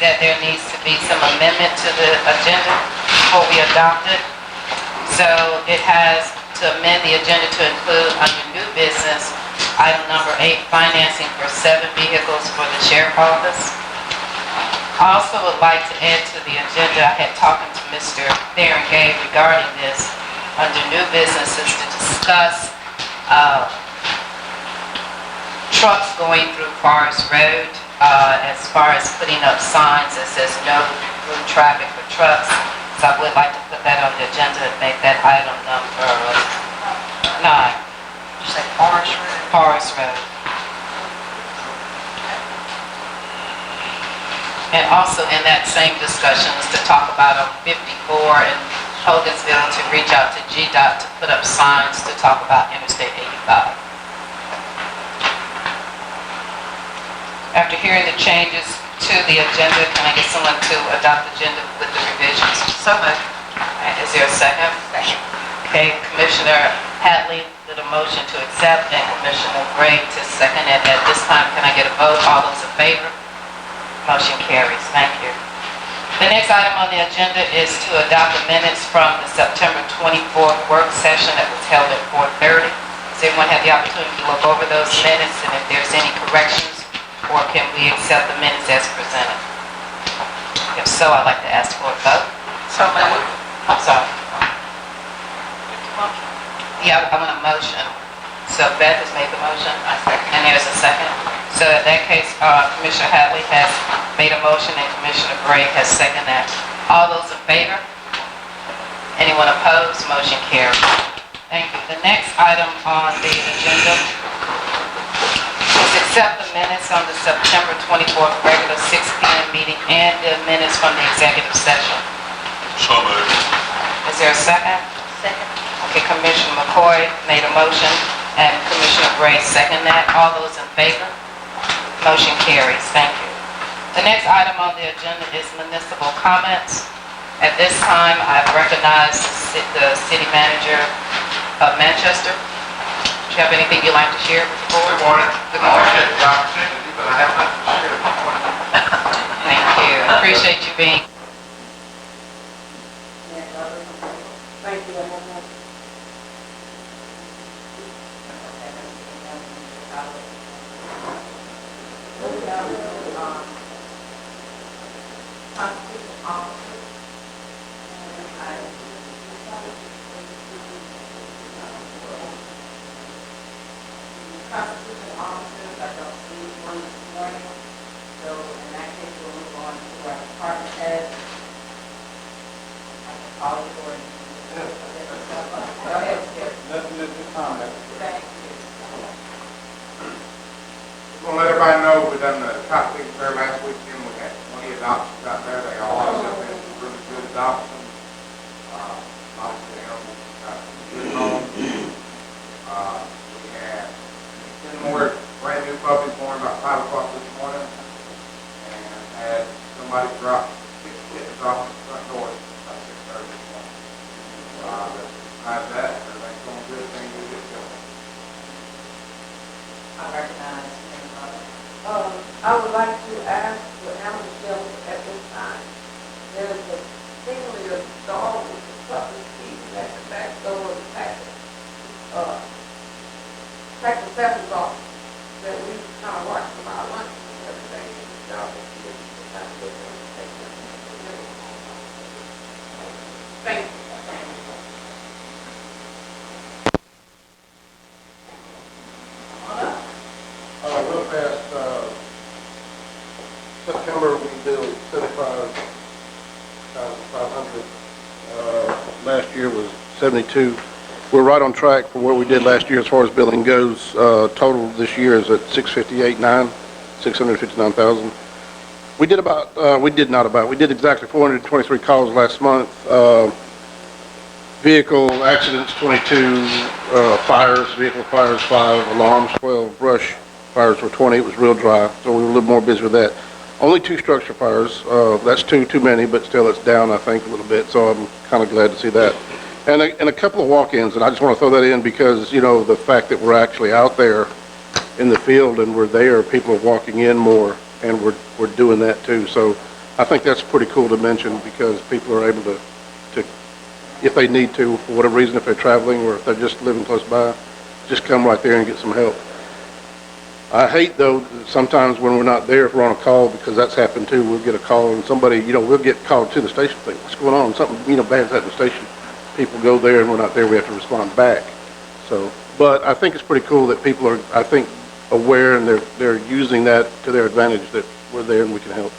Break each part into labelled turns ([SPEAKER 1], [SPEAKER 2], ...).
[SPEAKER 1] That there needs to be some amendment to the agenda before we adopt it. So it has to amend the agenda to include under new business, item number 8, financing for 7 vehicles for the sheriff office. I also would like to add to the agenda, I had talked to Mr. Darren Gay regarding this, under new businesses to discuss trucks going through Forest Road, as far as putting up signs that says no through traffic for trucks. So I would like to put that on the agenda and make that item number 9.
[SPEAKER 2] You say Forest Road?
[SPEAKER 1] Forest Road. And also in that same discussion is to talk about on 54 in Hogansville to reach out to GDOT to put up signs to talk about Interstate 85. After hearing the changes to the agenda, can I get someone to adopt the agenda with the revisions?
[SPEAKER 2] So moved.
[SPEAKER 1] Is there a second?
[SPEAKER 2] Second.
[SPEAKER 1] Okay, Commissioner Hatley did a motion to accept and Commissioner Gray to second it. At this time, can I get a vote? All those in favor? Motion carries. Thank you. The next item on the agenda is to adopt the minutes from the September 24th work session that was held at 4:30. Does everyone have the opportunity to look over those minutes, and if there's any corrections, or can we accept the minutes as presented? If so, I'd like to ask for a vote.
[SPEAKER 2] So moved.
[SPEAKER 1] I'm sorry. Yeah, I want a motion. So Beth has made the motion, and there's a second. So in that case, Commissioner Hatley has made a motion and Commissioner Gray has seconded that. All those in favor? Anyone opposed? Motion carries. Thank you. The next item on the agenda is accept the minutes on the September 24th regular 6 p.m. meeting and the minutes from the executive session.
[SPEAKER 3] So moved.
[SPEAKER 1] Is there a second?
[SPEAKER 2] Second.
[SPEAKER 1] Okay, Commissioner McCoy made a motion and Commissioner Gray seconded that. All those in favor? Motion carries. Thank you. The next item on the agenda is municipal comments. At this time, I've recognized the city manager of Manchester. Do you have anything you'd like to share with the board?
[SPEAKER 3] Good morning.
[SPEAKER 1] Good morning.
[SPEAKER 3] I appreciate the opportunity, but I have nothing to share this morning.
[SPEAKER 1] Thank you. I appreciate you being.
[SPEAKER 4] Thank you. Constitutional officers, I don't see one this morning, so in that case, we'll move on to our department head. I can call you for it. Go ahead, Skip.
[SPEAKER 5] Nothing at this time.
[SPEAKER 4] Thank you.
[SPEAKER 5] Just want to let everybody know we done the top league fair last weekend. We had 20 adoptions out there. They all have been really good adoptions. Obviously, animals got some good homes. We had 10 more brand new puppies born about 5 o'clock this morning, and had somebody drop 6 kittens off the front door about 6:30 this morning. Besides that, everything's going good. Things are good going.
[SPEAKER 1] I recognize.
[SPEAKER 4] I would like to ask the animal shelter at this time. There's a seemingly a dog with a puppy feeding at the back door of the Texas Assessor's office that we kind of watch from our lunch and everything. And the dog is kind of good to take them. Thank you.
[SPEAKER 5] Real fast, September we billed 75,500. Last year was 72. We're right on track for what we did last year as far as billing goes. Total this year is at 659,000.
[SPEAKER 6] We did we did exactly 423 calls last month. Vehicle accidents, 22, vehicle fires, 5, alarms, 12, brush fires were 20. It was real dry, so we were a little more busy with that. Only 2 structure fires. That's too many, but still it's down, I think, a little bit, so I'm kind of glad to see that. And a couple of walk-ins, and I just want to throw that in because, you know, the fact that we're actually out there in the field and we're there, people are walking in more, and we're doing that too. So I think that's pretty cool to mention because people are able to, if they need to, for whatever reason, if they're traveling or if they're just living close by, just come right there and get some help. I hate, though, that sometimes when we're not there, if we're on a call, because that's happened too, we'll get a call and somebody, you know, we'll get called to the station, think, what's going on? Something, you know, bad's at the station. People go there and we're not there, we have to respond back. So, but I think it's pretty cool that people are, I think, aware and they're using that to their advantage, that we're there and we can help.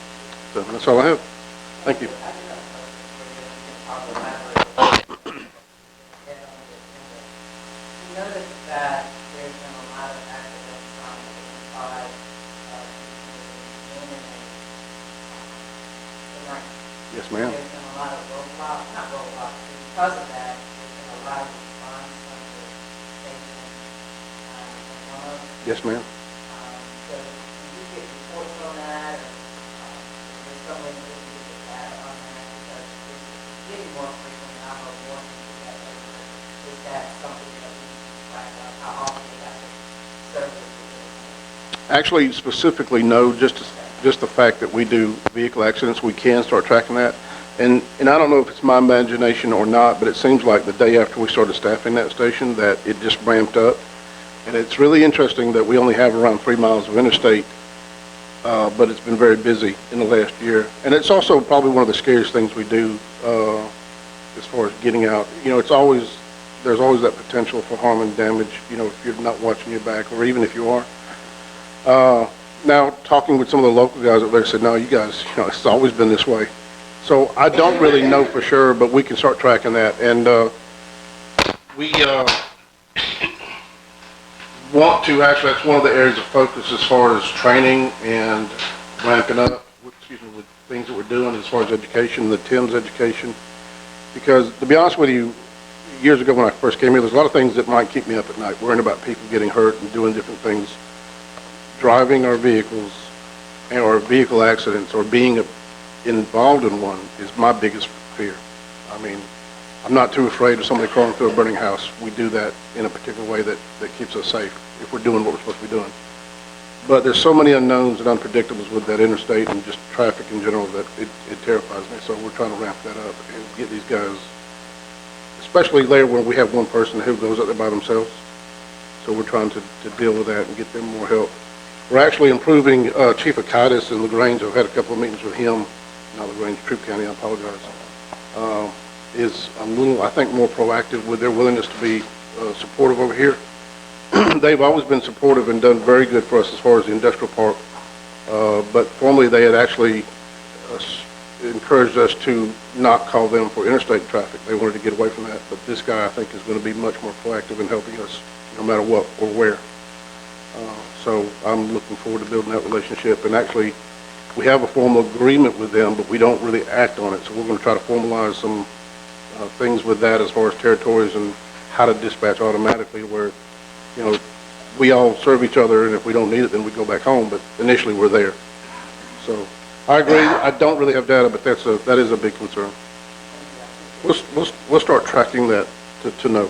[SPEAKER 6] So that's all I have. Thank you.
[SPEAKER 1] Notice that there's been a lot of accidents on the side of
[SPEAKER 6] Yes, ma'am.
[SPEAKER 1] There's been a lot of roadblocks, not roadblocks, because of that, there's been a lot of response from the station.
[SPEAKER 6] Yes, ma'am.
[SPEAKER 1] So do you get reports on that, or is there some way that you can get data on that? Because it's getting more frequent, I know more people that is that something that we like, how often they have to service it?
[SPEAKER 6] Actually, specifically, no, just the fact that we do vehicle accidents, we can start tracking that. And I don't know if it's my imagination or not, but it seems like the day after we started staffing that station that it just ramped up. And it's really interesting that we only have around 3 miles of interstate, but it's been very busy in the last year. And it's also probably one of the scariest things we do as far as getting out. You know, there's always that potential for harm and damage, you know, if you're not watching your back, or even if you are. Now, talking with some of the local guys up there said, no, you guys, you know, it's always been this way. So I don't really know for sure, but we can start tracking that. And we want to, actually, that's one of the areas of focus as far as training and ramping up, with things that we're doing as far as education, the Tim's education. Because to be honest with you, years ago when I first came here, there's a lot of things that might keep me up at night, worrying about people getting hurt and doing different things. Driving our vehicles or vehicle accidents or being involved in one is my biggest fear. I mean, I'm not too afraid of somebody crawling through a burning house. We do that in a particular way that keeps us safe if we're doing what we're supposed to be doing. But there's so many unknowns and unpredictables with that interstate and just traffic in general that it terrifies me. So we're trying to ramp that up and get these guys, especially later when we have one person who goes up there by themselves. So we're trying to deal with that and get them more help. We're actually improving Chief Akitis in LaGrange. I've had a couple of meetings with him, not LaGrange, Troup County, I apologize. Is a little, I think, more proactive with their willingness to be supportive over here. They've always been supportive and done very good for us as far as the industrial park. But formerly they had actually encouraged us to not call them for interstate traffic. They wanted to get away from that. But this guy, I think, is going to be much more proactive in helping us no matter what or where. So I'm looking forward to building that relationship. And actually, we have a formal agreement with them, but we don't really act on it. So we're going to try to formalize some things with that as far as territories and how to dispatch automatically where, you know, we all serve each other, and if we don't need it, then we go back home. But initially, we're there. So I agree. I don't really have data, but that is a big concern. We'll start tracking that to know.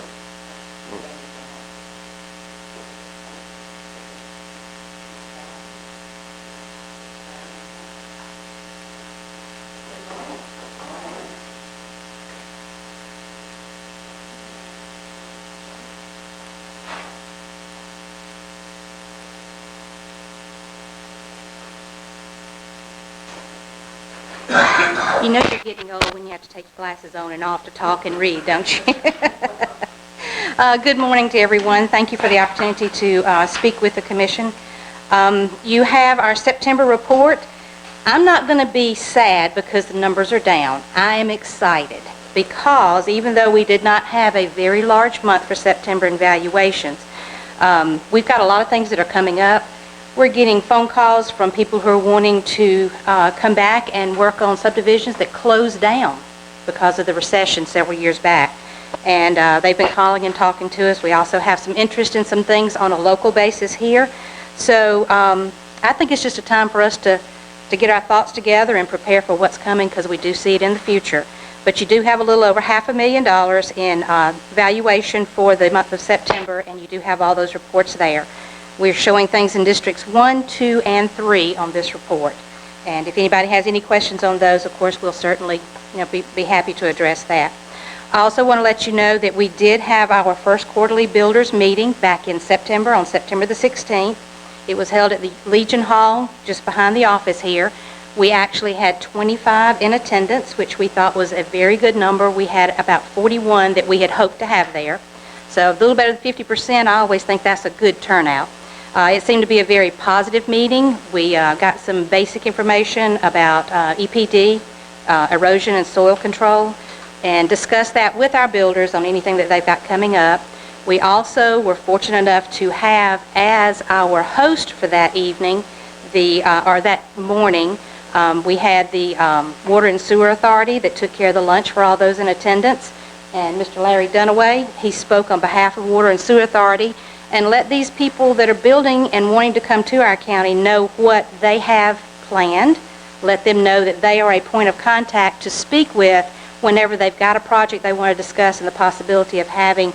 [SPEAKER 7] You know you're getting old when you have to take your glasses on and off to talk and read, don't you? Good morning to everyone. Thank you for the opportunity to speak with the commission. You have our September report. I'm not going to be sad because the numbers are down. I am excited because even though we did not have a very large month for September in valuations, we've got a lot of things that are coming up. We're getting phone calls from people who are wanting to come back and work on subdivisions that closed down because of the recession several years back. And they've been calling and talking to us. We also have some interest in some things on a local basis here. So I think it's just a time for us to get our thoughts together and prepare for what's coming, because we do see it in the future. But you do have a little over $500,000 in valuation for the month of September, and you do have all those reports there. We're showing things in districts 1, 2, and 3 on this report. And if anybody has any questions on those, of course, we'll certainly be happy to address that. I also want to let you know that we did have our first quarterly builders meeting back in September, on September the 16th. It was held at the Legion Hall, just behind the office here. We actually had 25 in attendance, which we thought was a very good number. We had about 41 that we had hoped to have there. So a little better than 50%, I always think that's a good turnout. It seemed to be a very positive meeting. We got some basic information about EPD, erosion and soil control, and discussed that with our builders on anything that they've got coming up. We also were fortunate enough to have as our host for that evening, or that morning, we had the Water and Sewer Authority that took care of the lunch for all those in attendance. And Mr. Larry Dunaway, he spoke on behalf of Water and Sewer Authority and let these people that are building and wanting to come to our county know what they have planned. Let them know that they are a point of contact to speak with whenever they've got a project they want to discuss and the possibility of having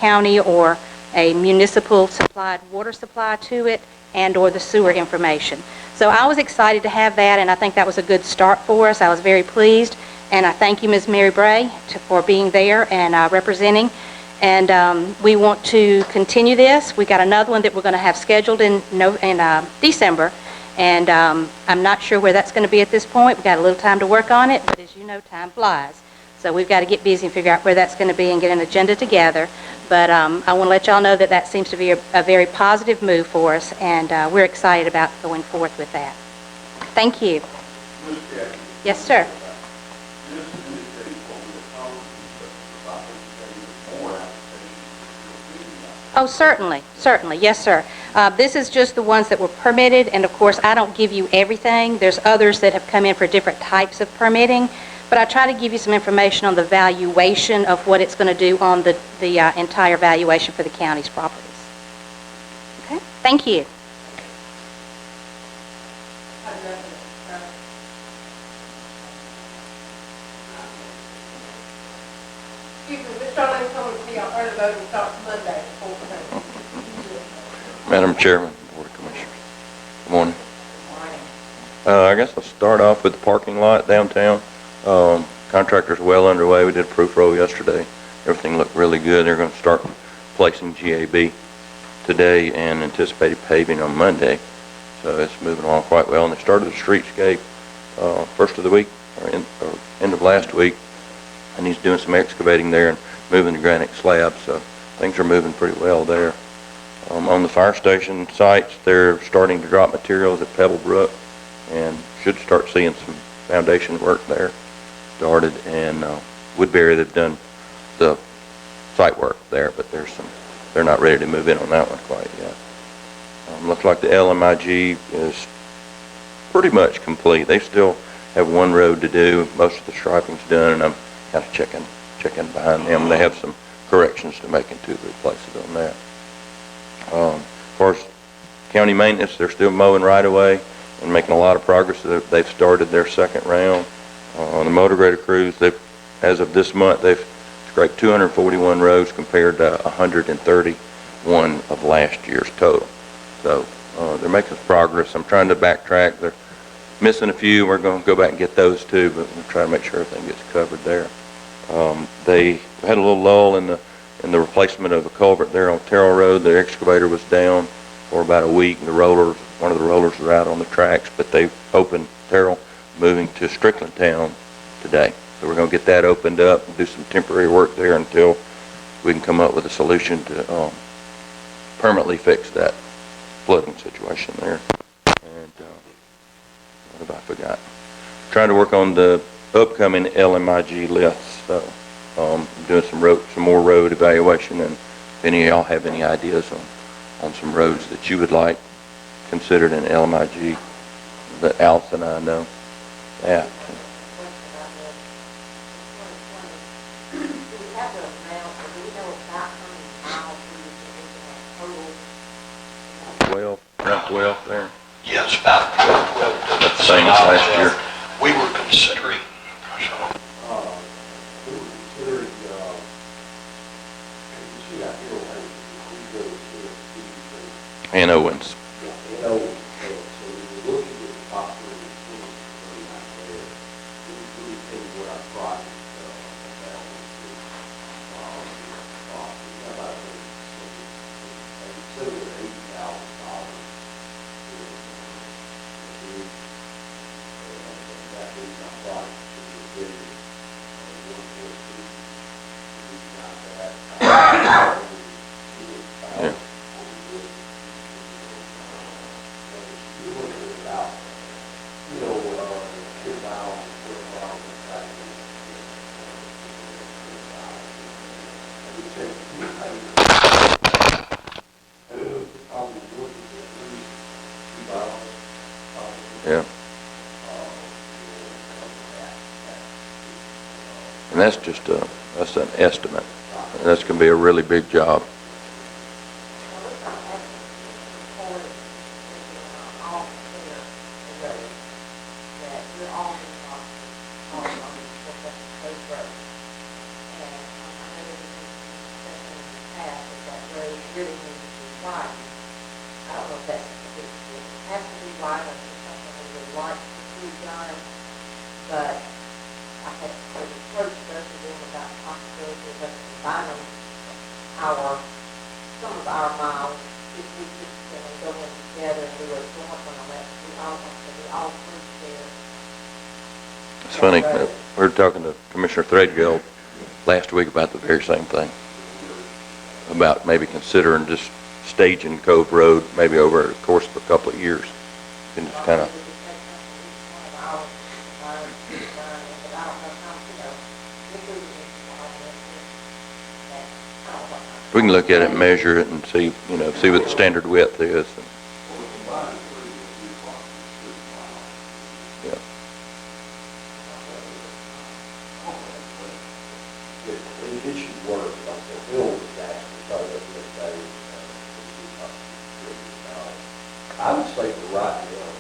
[SPEAKER 7] county or a municipal supplied water supply to it, and or the sewer information. So I was excited to have that, and I think that was a good start for us. I was very pleased, and I thank you, Ms. Mary Bray, for being there and representing. And we want to continue this. We got another one that we're going to have scheduled in December, and I'm not sure where that's going to be at this point. We've got a little time to work on it, but as you know, time flies. So we've got to get busy and figure out where that's going to be and get an agenda together. But I want to let y'all know that that seems to be a very positive move for us, and we're excited about going forth with that. Thank you. Yes, sir. Oh, certainly, certainly. Yes, sir. This is just the ones that were permitted, and of course, I don't give you everything. There's others that have come in for different types of permitting, but I try to give you some information on the valuation of what it's going to do on the entire valuation for the county's properties. Okay? Thank you.
[SPEAKER 4] Excuse me, Mr. Darling told me our early voting starts Monday, 14th.
[SPEAKER 8] Madam Chairman, Board of Commissioners. Good morning. I guess I'll start off with the parking lot downtown. Contractor's well underway. We did a proof roll yesterday. Everything looked really good. They're going to start placing GAB today and anticipated paving on Monday. So it's moving along quite well. And they started the streetscape first of the week, or end of last week. And he's doing some excavating there and moving the granite slab. So things are moving pretty well there. On the fire station sites, they're starting to drop materials at Pebble Brook and should start seeing some foundation work there started. And Woodbury, they've done the site work there, but they're not ready to move in on that one quite yet. Looks like the LMIG is pretty much complete. They still have one road to do. Most of the striping's done, and I'm kind of checking behind them. They have some corrections to make in two of the places on that. As far as county maintenance, they're still mowing right away and making a lot of progress. They've started their second round. On the motor grader crews, as of this month, they've scraped 241 roads compared to 131 of last year's total. So they're making progress. I'm trying to backtrack. They're missing a few. We're going to go back and get those too, but we'll try to make sure everything gets covered there. They had a little lull in the replacement of a culvert there on Terrell Road. The excavator was down for about a week. One of the rollers was out on the tracks, but they've opened Terrell, moving to Strickland Town today. So we're going to get that opened up and do some temporary work there until we can come up with a solution to permanently fix that flooding situation there. And what have I forgot? Trying to work on the upcoming LMIG lists. So doing some more road evaluation, and if any of y'all have any ideas on some roads that you would like considered in LMIG that Allison and I know. Yeah.
[SPEAKER 4] Do we have the amount, or do we know about how many miles we use the internet total?
[SPEAKER 8] 12, around 12 there.
[SPEAKER 9] Yes, about 12 to
[SPEAKER 8] That's the same as last year.
[SPEAKER 9] We were considering,
[SPEAKER 3] We were considering, see out here, we go to,
[SPEAKER 8] And Owens.
[SPEAKER 3] yeah, so we were looking at the possibility of 20 out there. We think what our project, that was, about $780,000. That is our project, so we're getting,
[SPEAKER 8] Yeah. Yeah. And that's just that's an estimate. And that's going to be a really big job.
[SPEAKER 4] But I had approached both of them about the possibility of us combining some of our miles, if we could go in together and do a joint one on that, we all three share.
[SPEAKER 8] It's funny, we were talking to Commissioner Threadgill last week about the very same thing. About maybe considering just staging Cove Road maybe over the course of a couple of years. And just kind of, we can look at it and measure it and see, see what the standard width is. Yeah.
[SPEAKER 3] It should work, like the bill was actually started up that day. I would say for right now,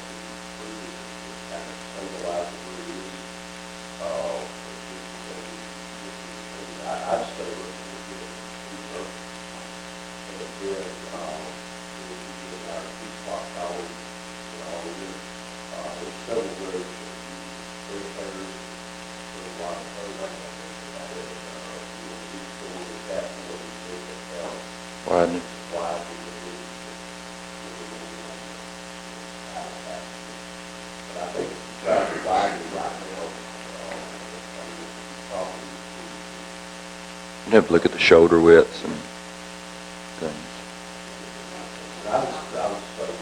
[SPEAKER 3] kind of stabilize the reviews. I'd say we're going to get it. And then, we can get our key spot hours, there's several roads, thoroughfares, there's a lot of thoroughfares.
[SPEAKER 8] Widen.
[SPEAKER 3] But I think if you try to widen it right now, probably.
[SPEAKER 8] You'd have to look at the shoulder widths and things.
[SPEAKER 3] I was saying,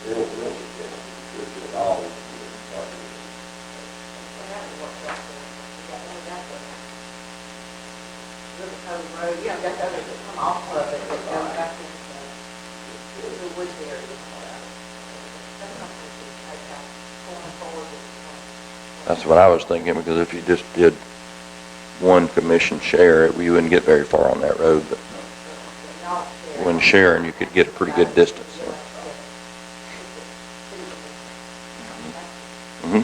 [SPEAKER 3] it'll get it all.
[SPEAKER 4] Road, you know, that's others that come off of it, that go back into the woods area. That's something we should take out going forward.
[SPEAKER 8] That's what I was thinking, because if you just did one commission share, you wouldn't get very far on that road, but when sharing, you could get a pretty good distance. Mm-hmm.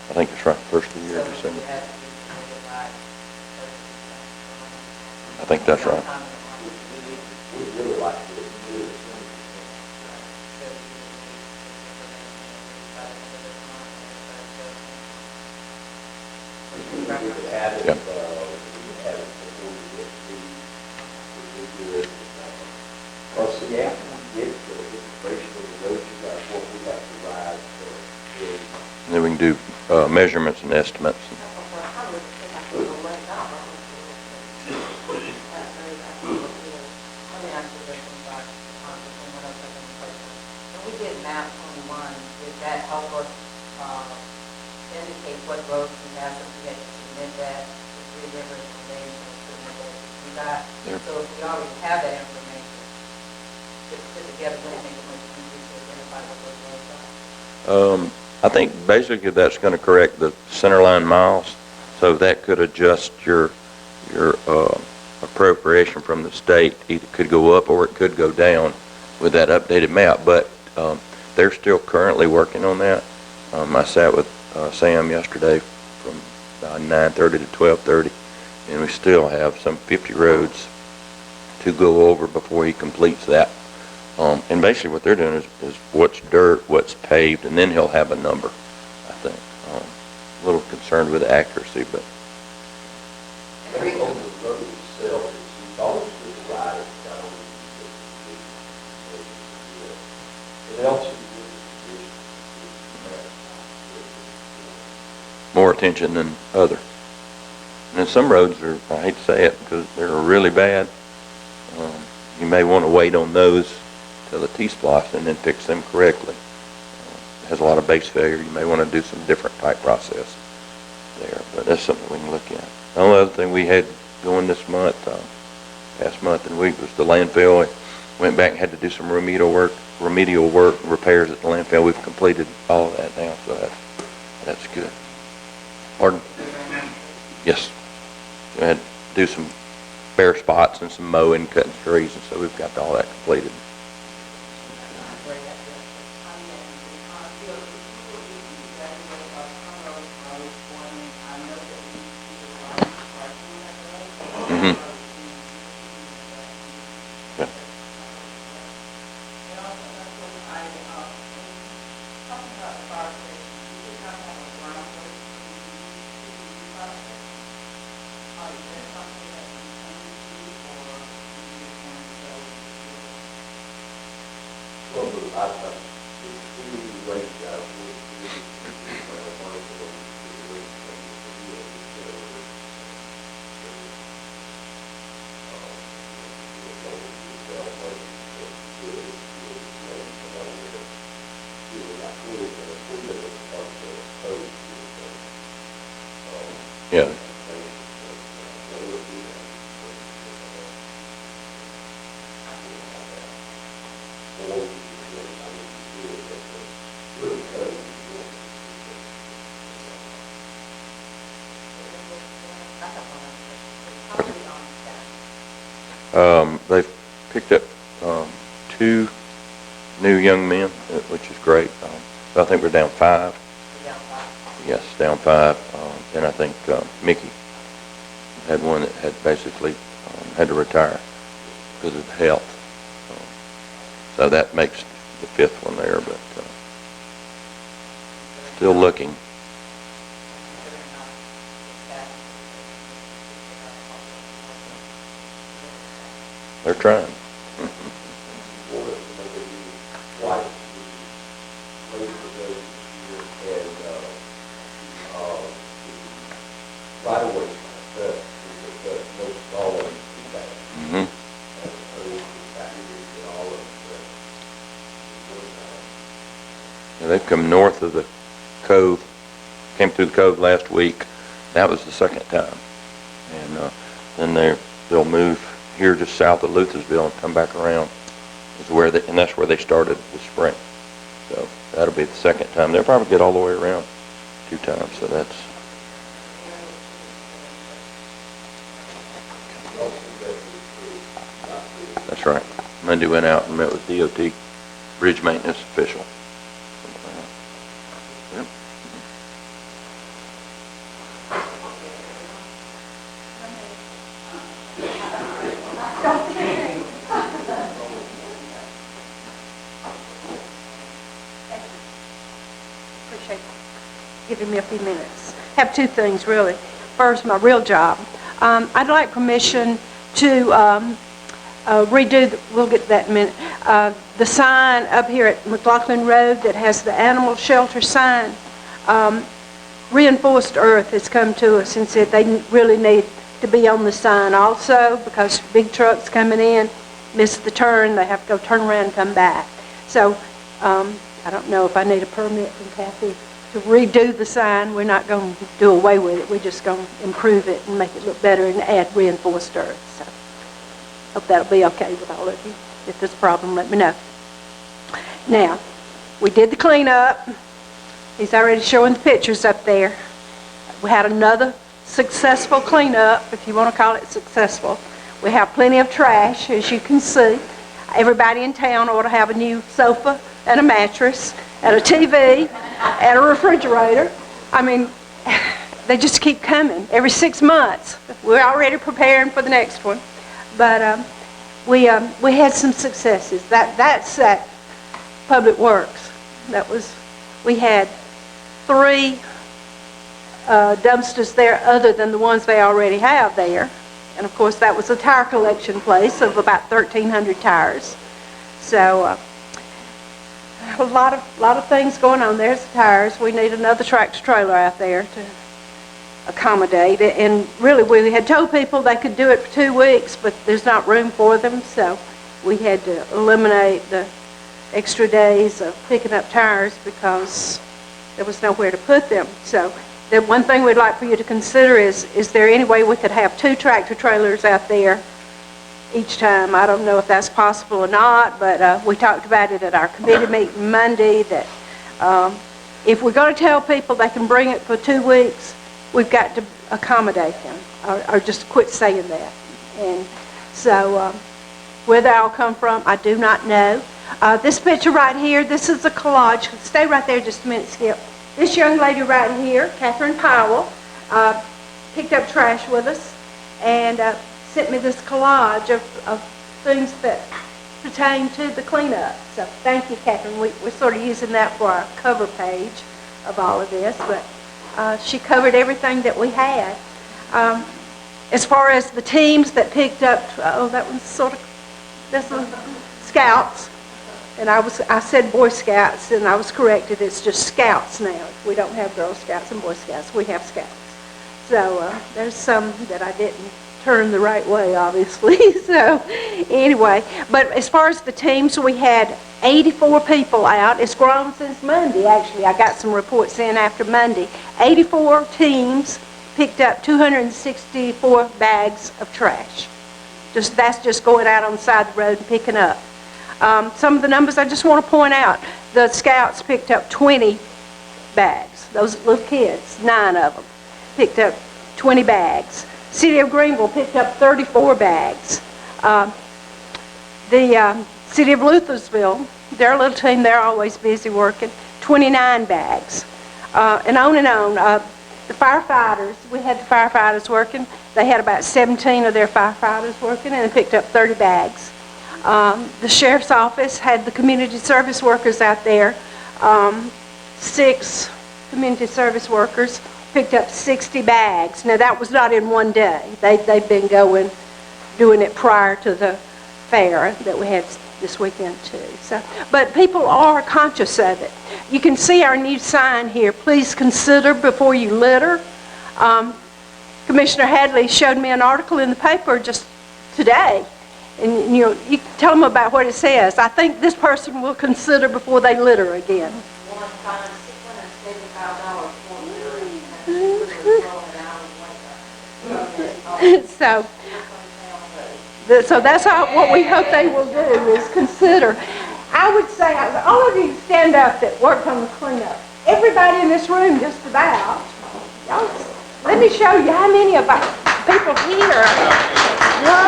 [SPEAKER 8] I think it's right, first of the year, December. I think that's right. Yeah.
[SPEAKER 3] Well, see, after we get the information on the roads, you got what we have to ride,
[SPEAKER 8] And then we can do measurements and estimates.
[SPEAKER 2] We did map 21, did that help us indicate what roads we have, if we had to submit that, if we did information, submit that, we got,
[SPEAKER 8] Yep.
[SPEAKER 2] so if we already have that information, just put together, we make it much easier to identify what those roads are.
[SPEAKER 8] I think basically that's going to correct the center line miles, so that could adjust your appropriation from the state. Either could go up or it could go down with that updated map, but they're still currently working on that. I sat with Sam yesterday from 9:30 to 12:30, and we still have some 50 roads to go over before he completes that. And basically what they're doing is what's dirt, what's paved, and then he'll have a number, I think. A little concerned with the accuracy, but
[SPEAKER 3] on the road itself, it's always good to ride it, got on it helps you with
[SPEAKER 8] more attention than other. And then some roads are, I hate to say it, because they're really bad. You may want to wait on those till the T-splosh and then fix them correctly. It has a lot of base failure. You may want to do some different type process there, but that's something we can look at. The only other thing we had going this month, past month and week, was the landfill. We went back and had to do some remedial work, repairs at the landfill. We've completed all of that now, so that's good. Pardon? Yes. We had to do some bare spots and some mowing, cutting trees, and so we've got all that completed. Mm-hmm. Yeah. Yeah. They've picked up 2 new young men, which is great. So I think we're down 5. Yes, down 5. And I think Mickey had one that had basically had to retire because of health. So that makes the 5th one there, but still looking. They're trying. They've come north of the cove, came through the cove last week. That was the 2nd time. And then they'll move here just south of Luthersville and come back around. And that's where they started this spring. So that'll be the 2nd time. They'll probably get all the way around 2 times. So that's. That's right. Monday went out and met with DOT bridge maintenance official. Yep.
[SPEAKER 4] Appreciate giving me a few minutes. Have 2 things, really. First, my real job. I'd like permission to we'll get to that in a minute, the sign up here at McLaughlin Road that has the animal shelter sign. Reinforced Earth has come to us and said they really need to be on the sign also, because big trucks coming in, miss the turn, they have to go turn around and come back. So I don't know if I need a permit from Kathy to redo the sign. We're not going to do away with it. We're just going to improve it and make it look better and add Reinforced Earth. So hope that'll be okay with all of you. If there's a problem, let me know. Now, we did the cleanup. He's already showing the pictures up there. We had another successful cleanup, if you want to call it successful. We have plenty of trash, as you can see. Everybody in town ought to have a new sofa and a mattress and a TV and a refrigerator. I mean, they just keep coming every 6 months. We're already preparing for the next one. But we had some successes. That's at Public Works. We had 3 dumpsters there other than the ones they already have there. And of course that was a tire collection place of about 1,300 tires. So a lot of things going on. There's the tires. We need another tractor trailer out there to accommodate it. And really we had told people they could do it for 2 weeks, but there's not room for them, so we had to eliminate the extra days of picking up tires because there was nowhere to put them. So the one thing we'd like for you to consider is there any way we could have 2 tractor trailers out there each time? I don't know if that's possible or not, but we talked about it at our committee meeting Monday, that if we're going to tell people they can bring it for 2 weeks, we've got to accommodate them, or just quit saying that. And so where they all come from, I do not know. This picture right here, this is a collage. Stay right there just a minute, Skip. This young lady right here, Catherine Powell, picked up trash with us and sent me this collage of things that pertain to the cleanup. So thank you, Catherine. We're sort of using that for our cover page of all of this, but she covered everything that we had. As far as the teams that picked up, that was Scouts. And I said Boy Scouts, and I was corrected. It's just Scouts now. We don't have Girl Scouts and Boy Scouts. We have Scouts. So there's some that I didn't turn the right way, obviously. So anyway, but as far as the teams, we had 84 people out. It's grown since Monday, actually. I got some reports in after Monday. 84 teams picked up 264 bags of trash. That's just going out on the side of the road and picking up. Some of the numbers I just want to point out. The Scouts picked up 20 bags. Those little kids, 9 of them, picked up 20 bags. City of Greenville picked up 34 bags. The City of Luthersville, their little team, they're always busy working, 29 bags. And on and on. The firefighters, we had the firefighters working. They had about 17 of their firefighters working, and they picked up 30 bags. The sheriff's office had the community service workers out there. 6 community service workers picked up 60 bags. Now that was not in one day. They've been doing it prior to the fair that we had this weekend too. So, but people are conscious of it. You can see our new sign here. Please consider before you litter. Commissioner Hadley showed me an article in the paper just today. And you tell them about what it says. I think this person will consider before they litter again.
[SPEAKER 2] One fine $675 for
[SPEAKER 4] So that's what we hope they will do is consider. I would say, all of you stand up that worked on the cleanup. Everybody in this room just about. Let me show you how many of our people here were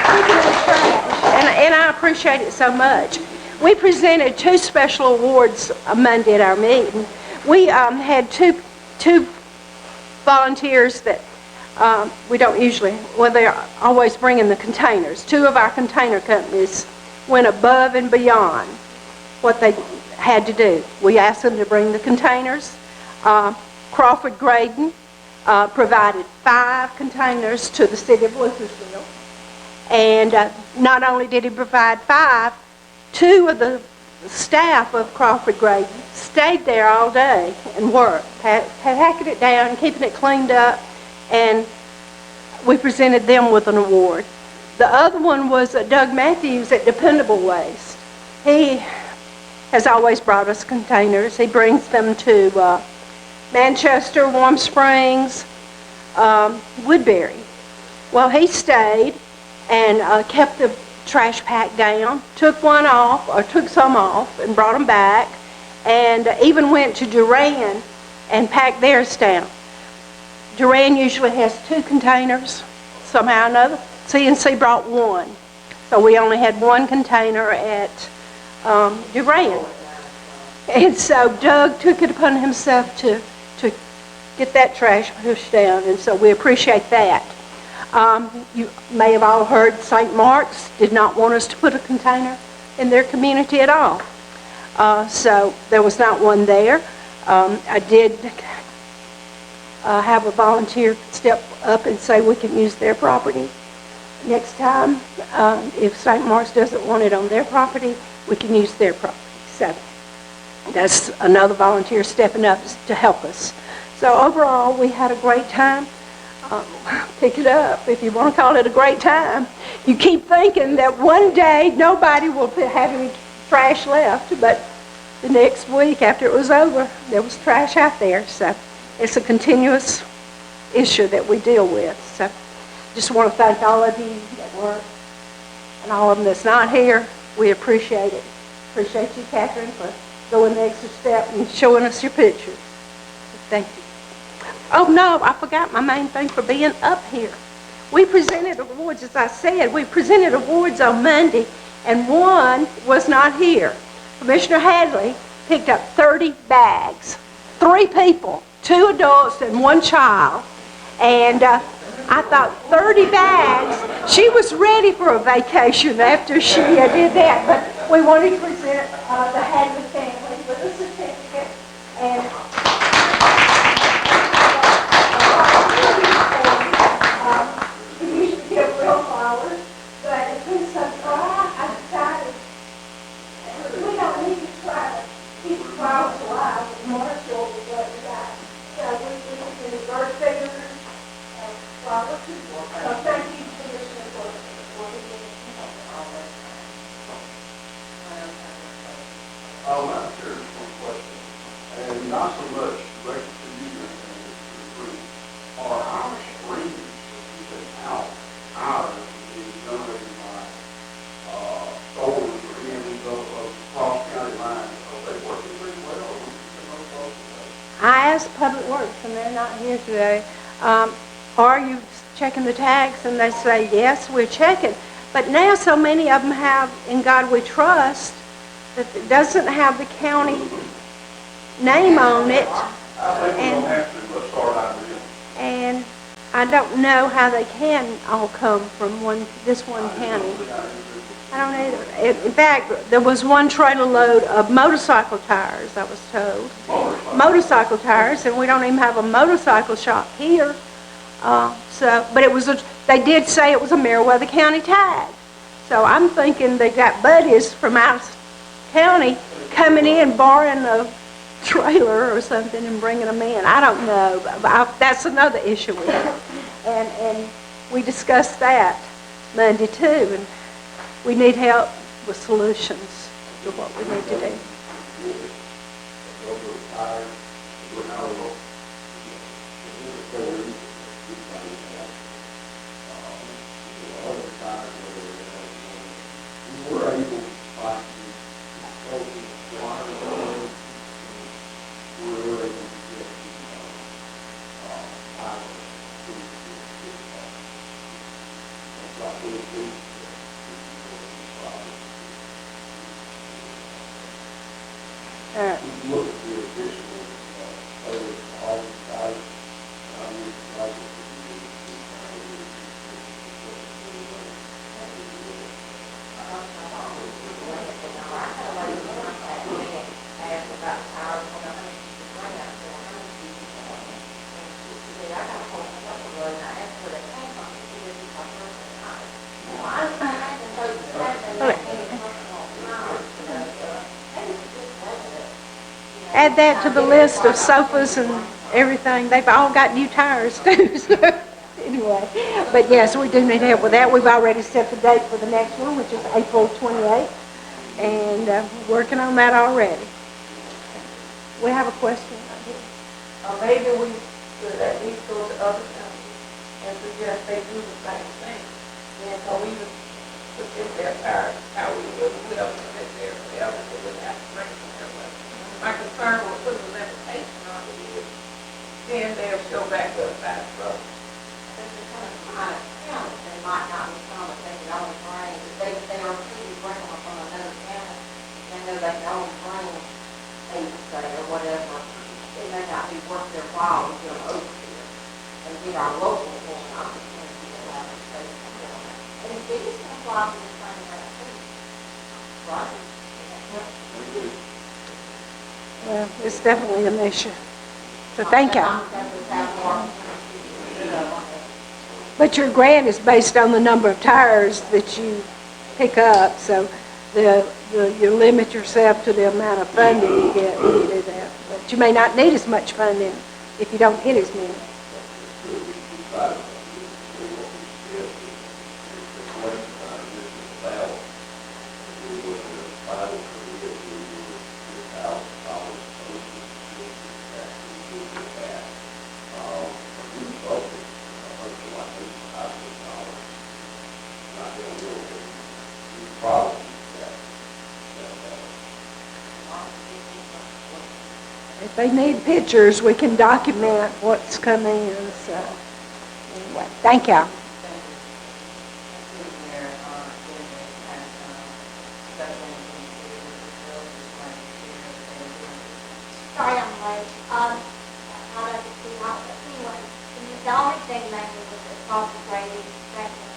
[SPEAKER 4] picking up trash. And I appreciate it so much. We presented 2 special awards Monday at our meeting. We had two volunteers that we don't usually, they're always bringing the containers. 2 of our container companies went above and beyond what they had to do. We asked them to bring the containers. Crawford Graydon provided 5 containers to the City of Luthersville. And not only did he provide 5, 2 of the staff of Crawford Grade stayed there all day and worked, packing it down, keeping it cleaned up, and we presented them with an award. The other one was Doug Matthews at Dependable Waste. He has always brought us containers. He brings them to Manchester, Warm Springs, Woodbury. Well, he stayed and kept the trash pack down, took some off and brought them back, and even went to Duran and packed theirs down. Duran usually has 2 containers, somehow or another. CNC brought 1. So we only had 1 container at Duran. And so Doug took it upon himself to get that trash pushed down, and so we appreciate that. You may have all heard St. Mark's did not want us to put a container in their community at all. So there was not one there. I did have a volunteer step up and say we can use their property. Next time, if St. Mark's doesn't want it on their property, we can use their property. So that's another volunteer stepping up to help us. So overall, we had a great time. Pick it up if you want to call it a great time. You keep thinking that one day nobody will have any trash left, but the next week after it was over, there was trash out there. So it's a continuous issue that we deal with. So just want to thank all of you that work and all of them that's not here. We appreciate it. Appreciate you, Catherine, for going the extra step and showing us your pictures. Thank you. Oh, no, I forgot my main thing for being up here. We presented awards, as I said. We presented awards on Monday, and one was not here. Commissioner Hadley picked up 30 bags. 3 people, 2 adults and 1 child. And I thought 30 bags. She was ready for a vacation after she did that, but we wanted to present the Hadley family with a certificate. And
[SPEAKER 3] I'm sure there's one question, and not so much directed to you, are our streams out ours being generated by storms or any of these other cross county lines? Are they working pretty well? Or
[SPEAKER 4] I asked Public Works, and they're not here today, are you checking the tags? And they say, yes, we're checking. But now so many of them have In God We Trust that it doesn't have the county name on it. And I don't know how they can all come from this one county. I don't either. In fact, there was one trailer load of motorcycle tires, I was told. Motorcycle tires, and we don't even have a motorcycle shop here. But they did say it was a Meriwether County tag. So I'm thinking they got buddies from out of county coming in, borrowing a trailer or something and bringing them in. I don't know. That's another issue we have. And we discussed that Monday too. And we need help with solutions to what we need to do. I add that to the list of sofas and everything. They've all got new tires too, so anyway. But yes, we do need help with that. We've already set the date for the next one, which is April 28th, and working on that already. We have a question right here.
[SPEAKER 2] Maybe we should at least go to other counties and suggest they do the same thing. And so we would put in their tires, how we would, we don't sit there forever, so we have to bring it their way. My concern was putting a limitation on it is, then they'll show back up fast road.
[SPEAKER 10] But they're coming from out of town, they might not be common, they can only bring, if they are really bringing them from another county, they know they can only bring 8, say, or whatever, it may not be worth their while to get them over here and get our local one opportunity to have a space for them. And if it is going to apply to the same route too, right?
[SPEAKER 4] Well, it's definitely an issue. So thank you. But your grant is based on the number of tires that you pick up, so you limit yourself to the amount of funding you get when you do that. But you may not need as much funding if you don't hit as many. If they need pictures, we can document what's coming in, so, anyway, thank you.
[SPEAKER 10] Sorry I'm late. I don't see how, but anyway, the only thing mainly was the cost of grading, section,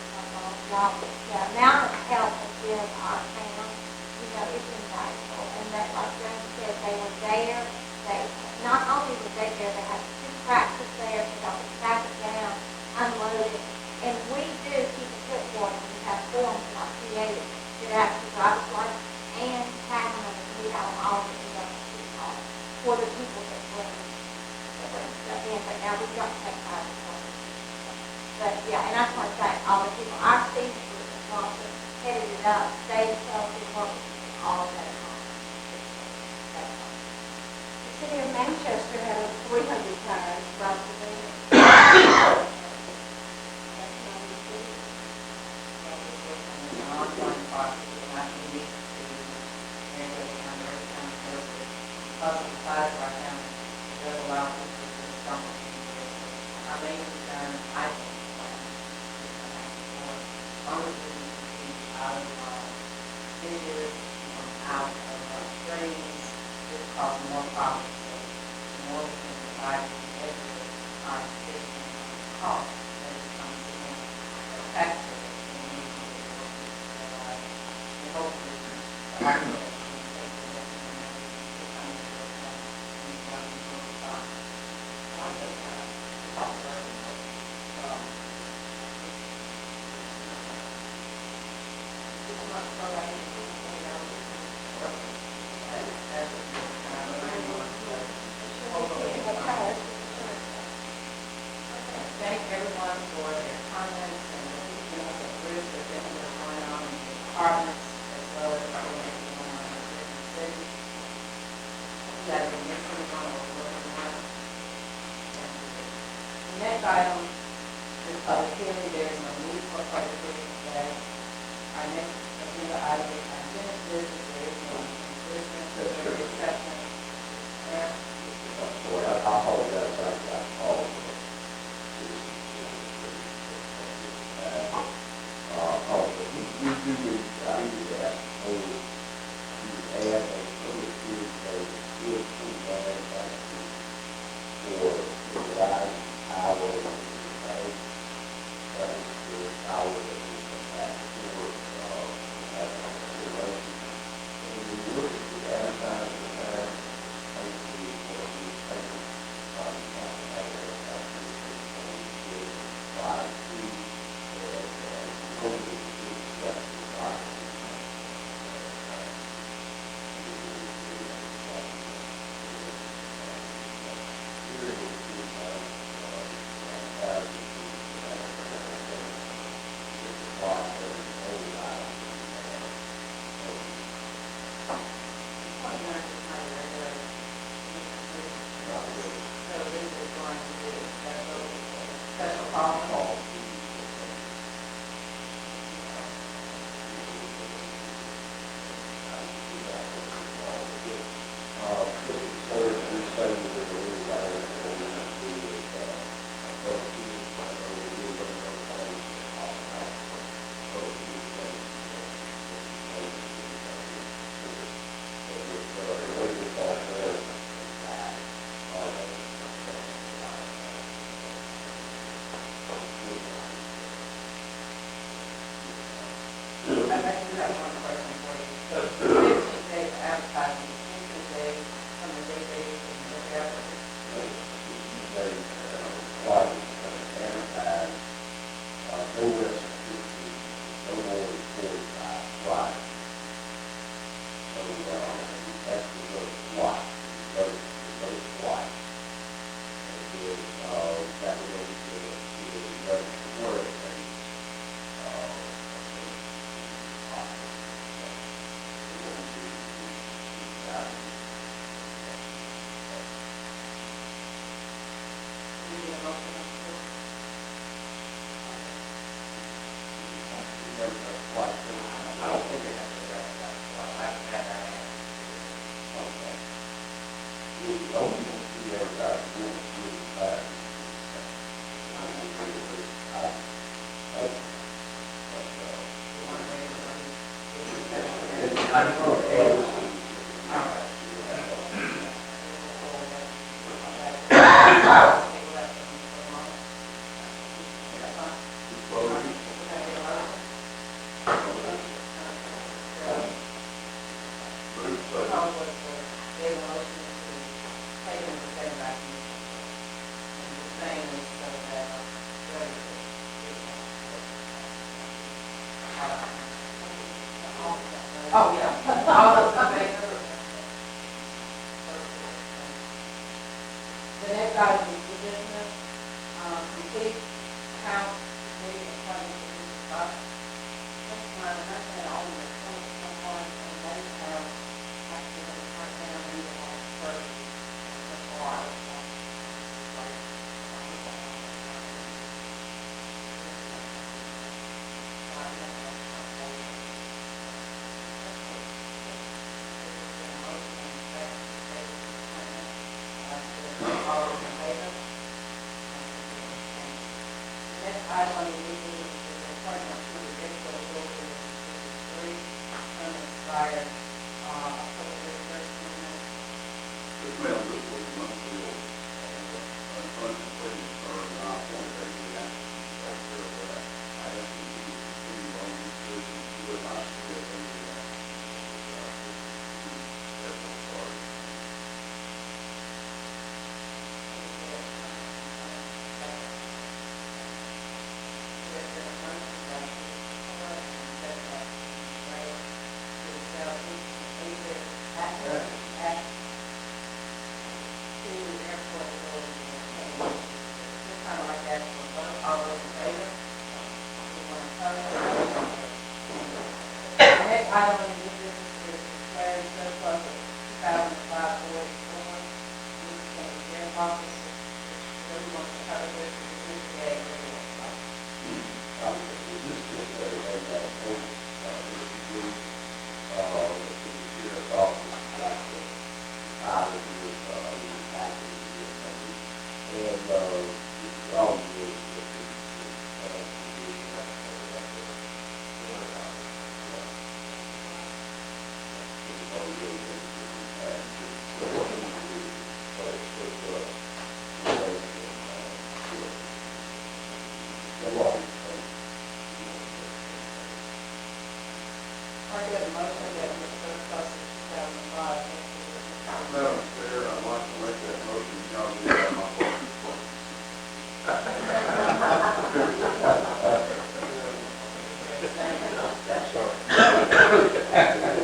[SPEAKER 10] the amount of help that's in our town, it's invaluable. And that, like James said, they were there, not only were they there, they had 2 tractors there, so they would track it down, unload it. And we do keep a clipboard, and we have forms like created that actually drive us like, and tag them, and we have them all written up for the people that bring stuff in, but now we don't take time to work. But yeah, and I just want to thank all the people, our senior group is also headed it up, they helped work all that time.
[SPEAKER 4] The city of Manchester had over 300 tires brought to them.
[SPEAKER 2] Because of the size of our county, it does allow us to do some of these. Our main concern, I think, is honestly, out of ditches, out of streams, it causes more problems. So the more we can provide every our system cost that is coming to them, effective, and we need to be able to provide. And hopefully, the argument thank everyone for their comments and the groups that have been going on in the departments as well as everyone in the city. That have been listening on or working on. The next item is public hearing. There is no need for a public hearing today. Our next agenda item is unfinished business. There is no business, there is no exception.
[SPEAKER 3] the only one we ever got was really bad. I don't know.
[SPEAKER 2] Oh, yeah. All those in favor? The next item is new business, complete count, committee appointment to this body. That's mine, and that's been on the 2021, and they have actually been turned down either on the first or all those in favor? The next item on the meeting is the appointment to the District Board of District 3, term expired, October 31st,
[SPEAKER 3] This man, this was not real. Uncompleted, or not, one day we have to take care of that. I have to continue on this business, do it, not to get into that. Therefore, sorry.
[SPEAKER 2] Item on the new business is declaring surplus of 2005 Ford Ford, used in the sheriff's office. So we want to cover this with the DCA. I get a motion that the surplus of 2005.
[SPEAKER 3] Madam Chair, I'd like to make that motion, y'all do that, my fault.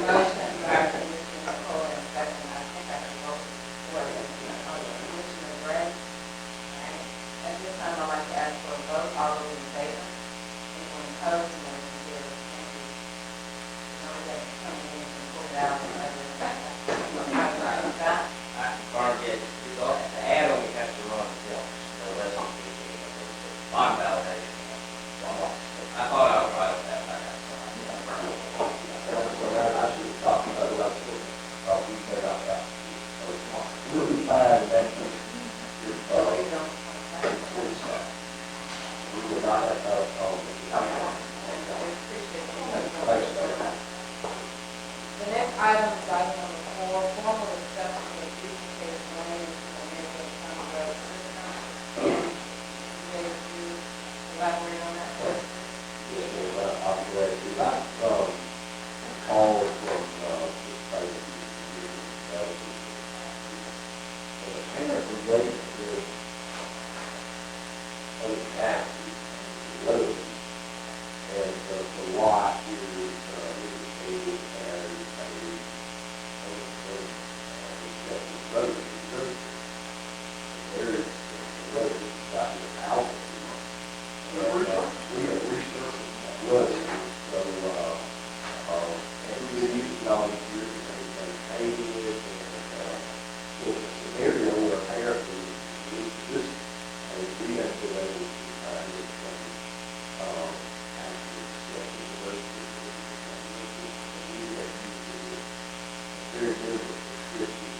[SPEAKER 2] Motion by Commissioner Cole and second, I think I can vote for it. Commissioner Gray. At this time, I'd like to ask for a vote. All those in favor? Anyone opposed? Motion carries. Thank you. Now we have to come in and pull it out.
[SPEAKER 11] The add-on we have to run itself, no less than 15 of those bond validation. I thought I was right with that.
[SPEAKER 3] I should have talked about it, I should have, we said out that. We'll be fine, that's it. We will not have to,
[SPEAKER 2] The next item is item number 4, formal discussion of duplicated land in the American County Road System. May you elaborate on that, please?
[SPEAKER 3] I'll be glad to, I, call from, the state of the parent related to other taxes, roads, and the lot is, indicated as a road. There is a road that's got this house. We have researched that road, so, and we use all these years to maintain it, and, so the scenario where apparently this, we have been able to find it from, actually, university. We have used it very good descriptive,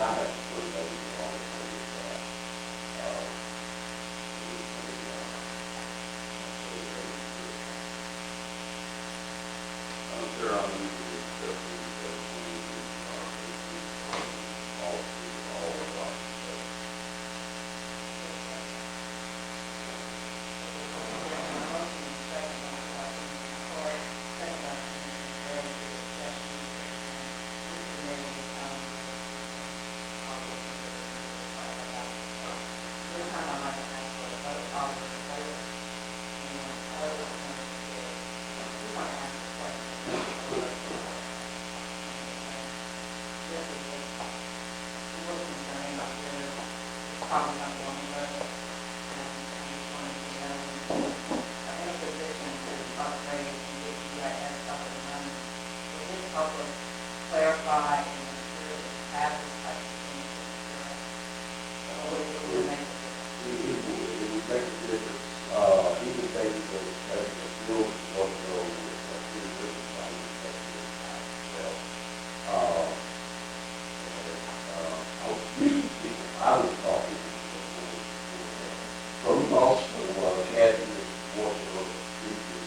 [SPEAKER 3] not have to prove that we can always do that. Sure, I'm usually accepting all of our.
[SPEAKER 2] Probably not the only way. And I just wanted to know, in a position to upgrade and get you guys up and running. So this help us clarify and ensure that we have this type of thing. So it will make a difference.
[SPEAKER 3] It would make a difference, even things that the schools want to go with, two different things that well. I was talking from also Kathy is working on the future.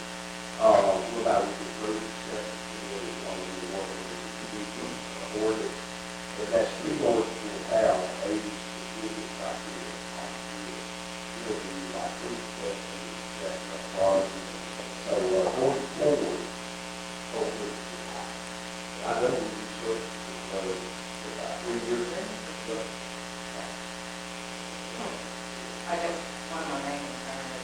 [SPEAKER 3] What I would prefer to say is one of the working with the future board, but that's three boards will have a specific criteria on it. It'll be like three questions that are so going forward, hopefully, I know we research about 3 years in, but
[SPEAKER 2] I guess one of my main concerns is,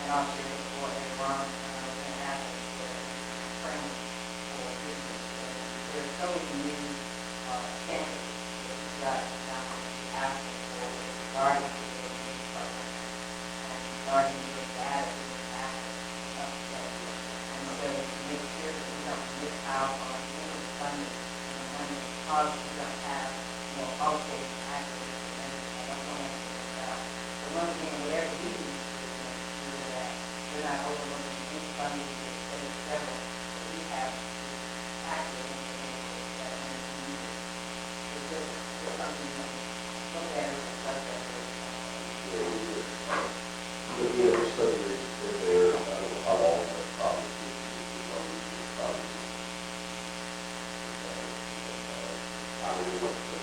[SPEAKER 2] and I'll share this for everyone, and we're going to have is training for business. There's so many new candidates that you guys now asking for regarding the business program and regarding the data that we have. And so to make sure that we don't miss out on any funding and the money because we don't have, okay, access to everything. I don't want to miss out. So once again, whatever we need to do to make sure that we're not overlooking any funding to the state or federal, that we have access to information that we need. It's just something that look at as a subject.
[SPEAKER 3] there's studies that there, I don't know how long, but probably 50 years. I don't know what the,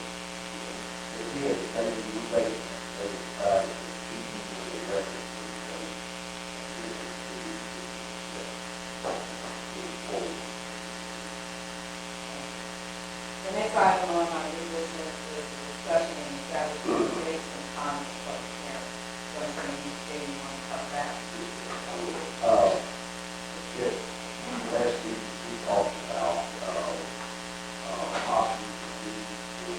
[SPEAKER 3] again, maybe we make it, maybe try to keep people in the record.
[SPEAKER 2] The next item on my new business is the discussion and establishment of dates and times of public hearing. So I'm going to use Katie, you want to talk about?
[SPEAKER 3] Yes, last week we talked about, options for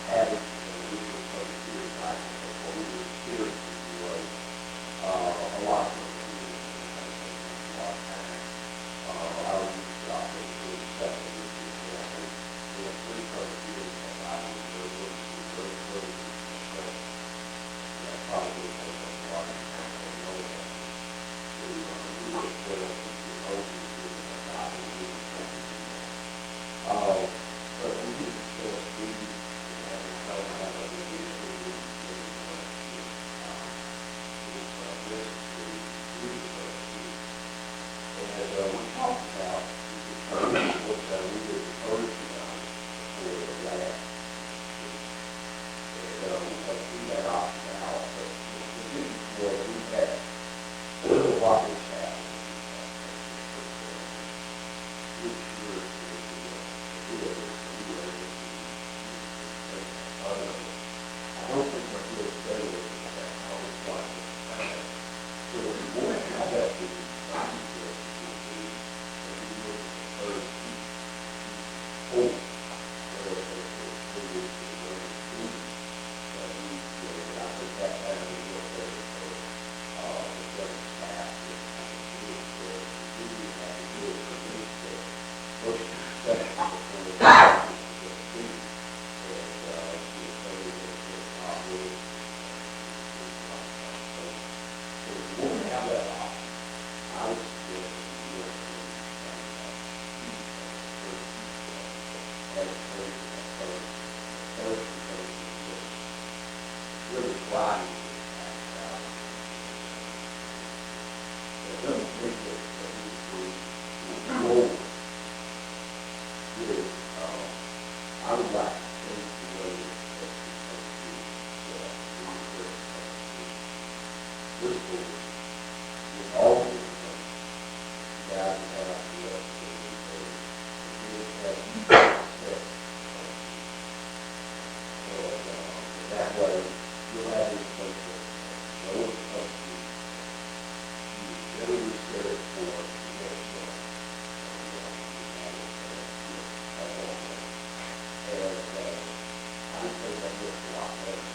[SPEAKER 3] having a legal public hearing, like, what we were hearing was, a lot of a lot of time. I would use the option to accept it, we have 3 public hearings, and I was very close. That probably will take us a lot of time to know that. But we did discuss these and talk about the issue and we talked about what we did urge for the last and we had opted out, but the issue was we had what was happening. I don't think we're good today with that. I was watching that. So we want to have that to be would like to change the way that this board, with all the information, you guys have the and that way, you'll have information, know what's up to you. You generally set it for the next one. And I just think that looks a lot better.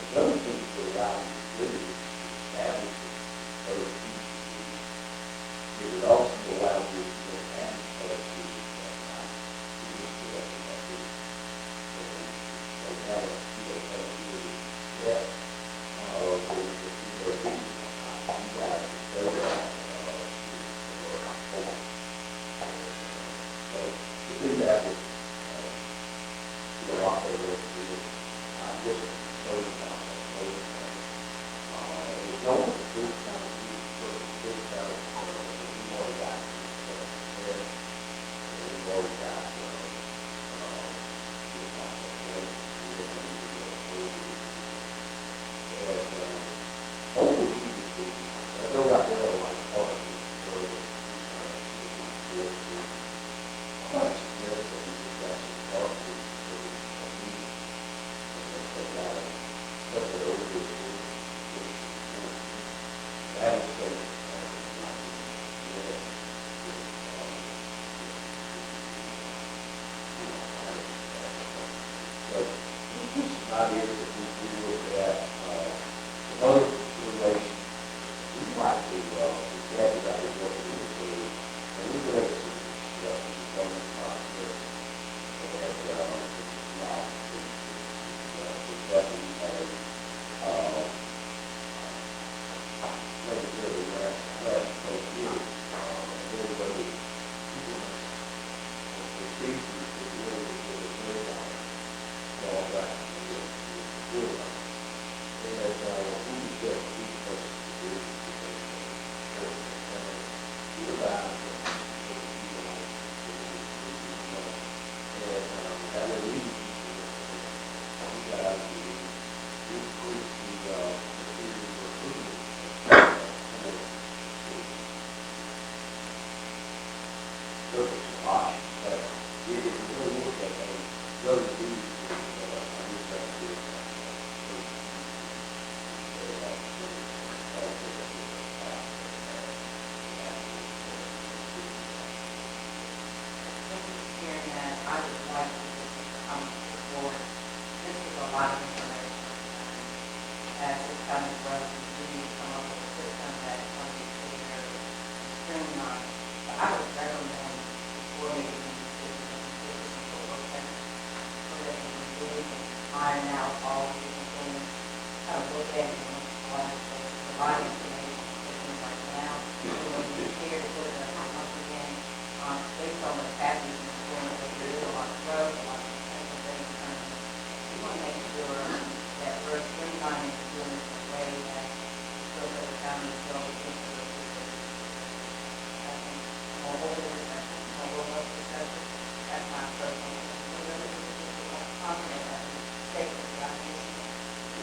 [SPEAKER 3] The other thing to allow you to do is establish other pieces. It would also allow you to go and other pieces that time. Ideas that we look at, some other relations, we like to, exaggerate what we do, and we look at some stuff in the government process, and, not, definitely have, legislative last year, everybody, the species is really, really all that.
[SPEAKER 2] I would like to come forward. This is a lot of information. As this comes from, we need to come up with a system that's going to be clear and streamlined. But I would recommend before making these decisions, so that we can really iron out all the different things, kind of look at it and provide information for things like now. So when we share to put it up again, based on what's happening. There's a lot of growth, a lot of potential things coming. We want to make sure that we're streamlining and doing it in a way that shows that the county is well within the more open discussion, more robust discussion. That's my personal comment that state of the idea.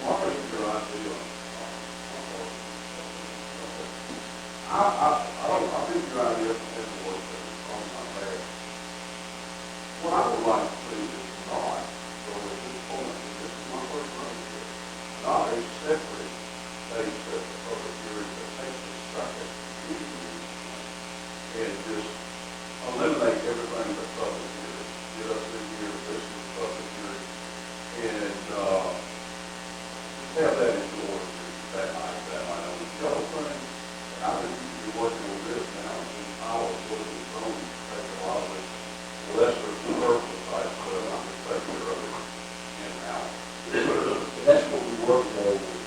[SPEAKER 3] What is your idea? I think your idea is what on my bag. What I would like to see is not, so at this point, this is my first run here, not a separate phase of the public hearing that takes a second meeting and just eliminate everything but public hearing. Get us in here, this is public hearing, and just have that in order that might only show thing. And I think you should be working on this now, and I was looking at phone, take a lot of it. Lesser superfluous type stuff, I'm just taking care of it in and out. That's what we work on with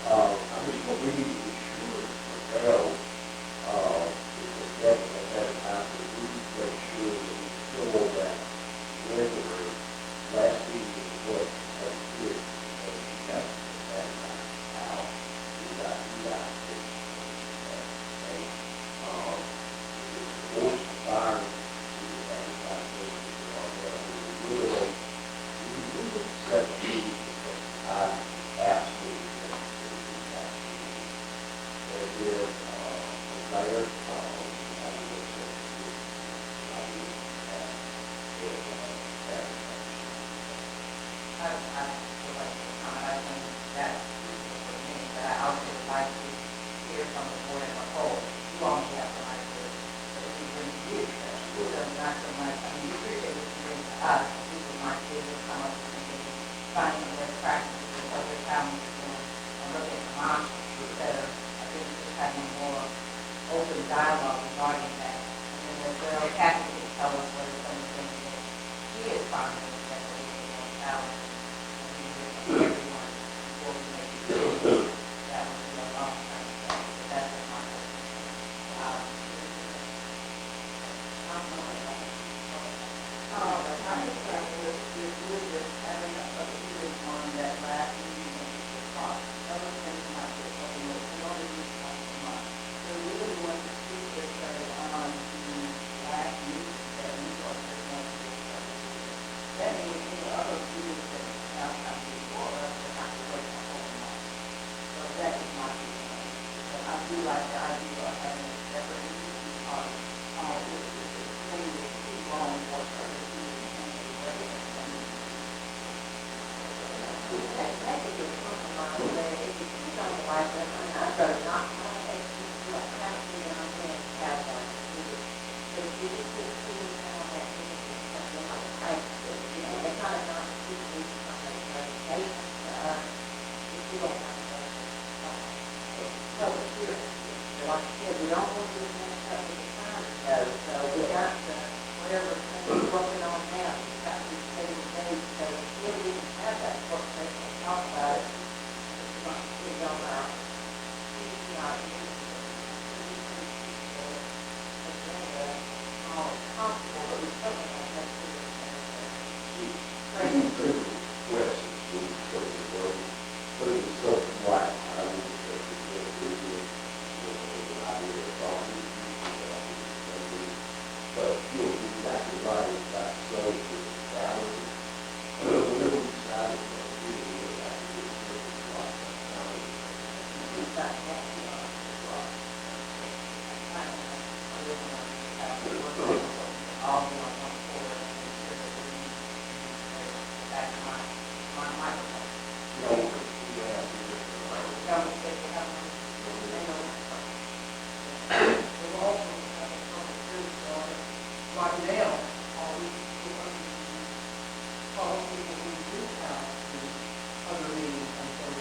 [SPEAKER 3] I mean, what we need to be sure
[SPEAKER 2] do like the idea of having a separate meeting on, when you see long for service That could be a compromise where if you choose on the right, I'd rather not have a have to be on hand to have one. But if you just put a team on that meeting, something like that, they kind of not keep these on the presentation to us if you don't have a public hearing. Like I said, we don't want to do messed up with the time though, so we got to, whatever we're working on now, we've got to be setting the date, so if we can have that work session and talk about it, it's not sitting on our, agenda, all comfortable, but we certainly don't have to do it. Training.
[SPEAKER 3] But it's so black, I would say, but you're exactly right, it's that so, it's salary. Whenever we decided, we're actually
[SPEAKER 2] We've got that, all be on one floor and make sure that we back to my microphone. Don't get to have one. We've also have a public hearing, so right now, all we call people who do have other meetings until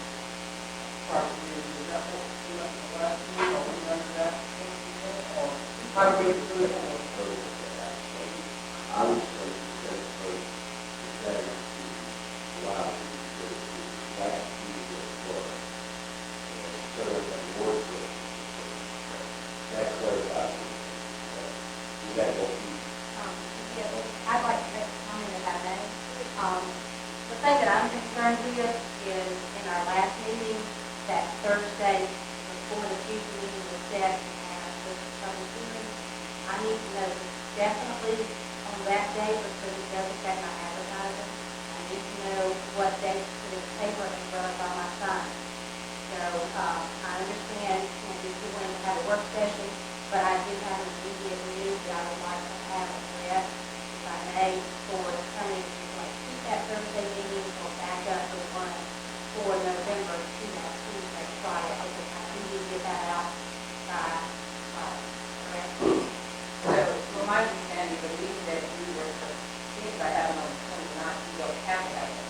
[SPEAKER 2] properly, is that what we do at the last meeting, or we under that, or how do we do it?
[SPEAKER 3] I would say that it's better to allow people to last year work. So that work with, that's what I think. Is that what you?
[SPEAKER 10] Yeah, I'd like to make a comment if I may. The thing that I'm concerned with is in our last meeting, that Thursday before the future meeting was set and the public hearing, I need to know definitely on that day because it does affect my advertising. I need to know what day to put in the paper and run it by my son. So I understand we're going to have a work session, but I do have an immediate need that I would like to have addressed, if I may, for coming, like, keep that Thursday meeting or back up the one for November to that Tuesday, Friday, because I do need to get that out by correct?
[SPEAKER 2] So, from my understanding, the meeting that you were, if I have it on the 29th, you don't have to have it.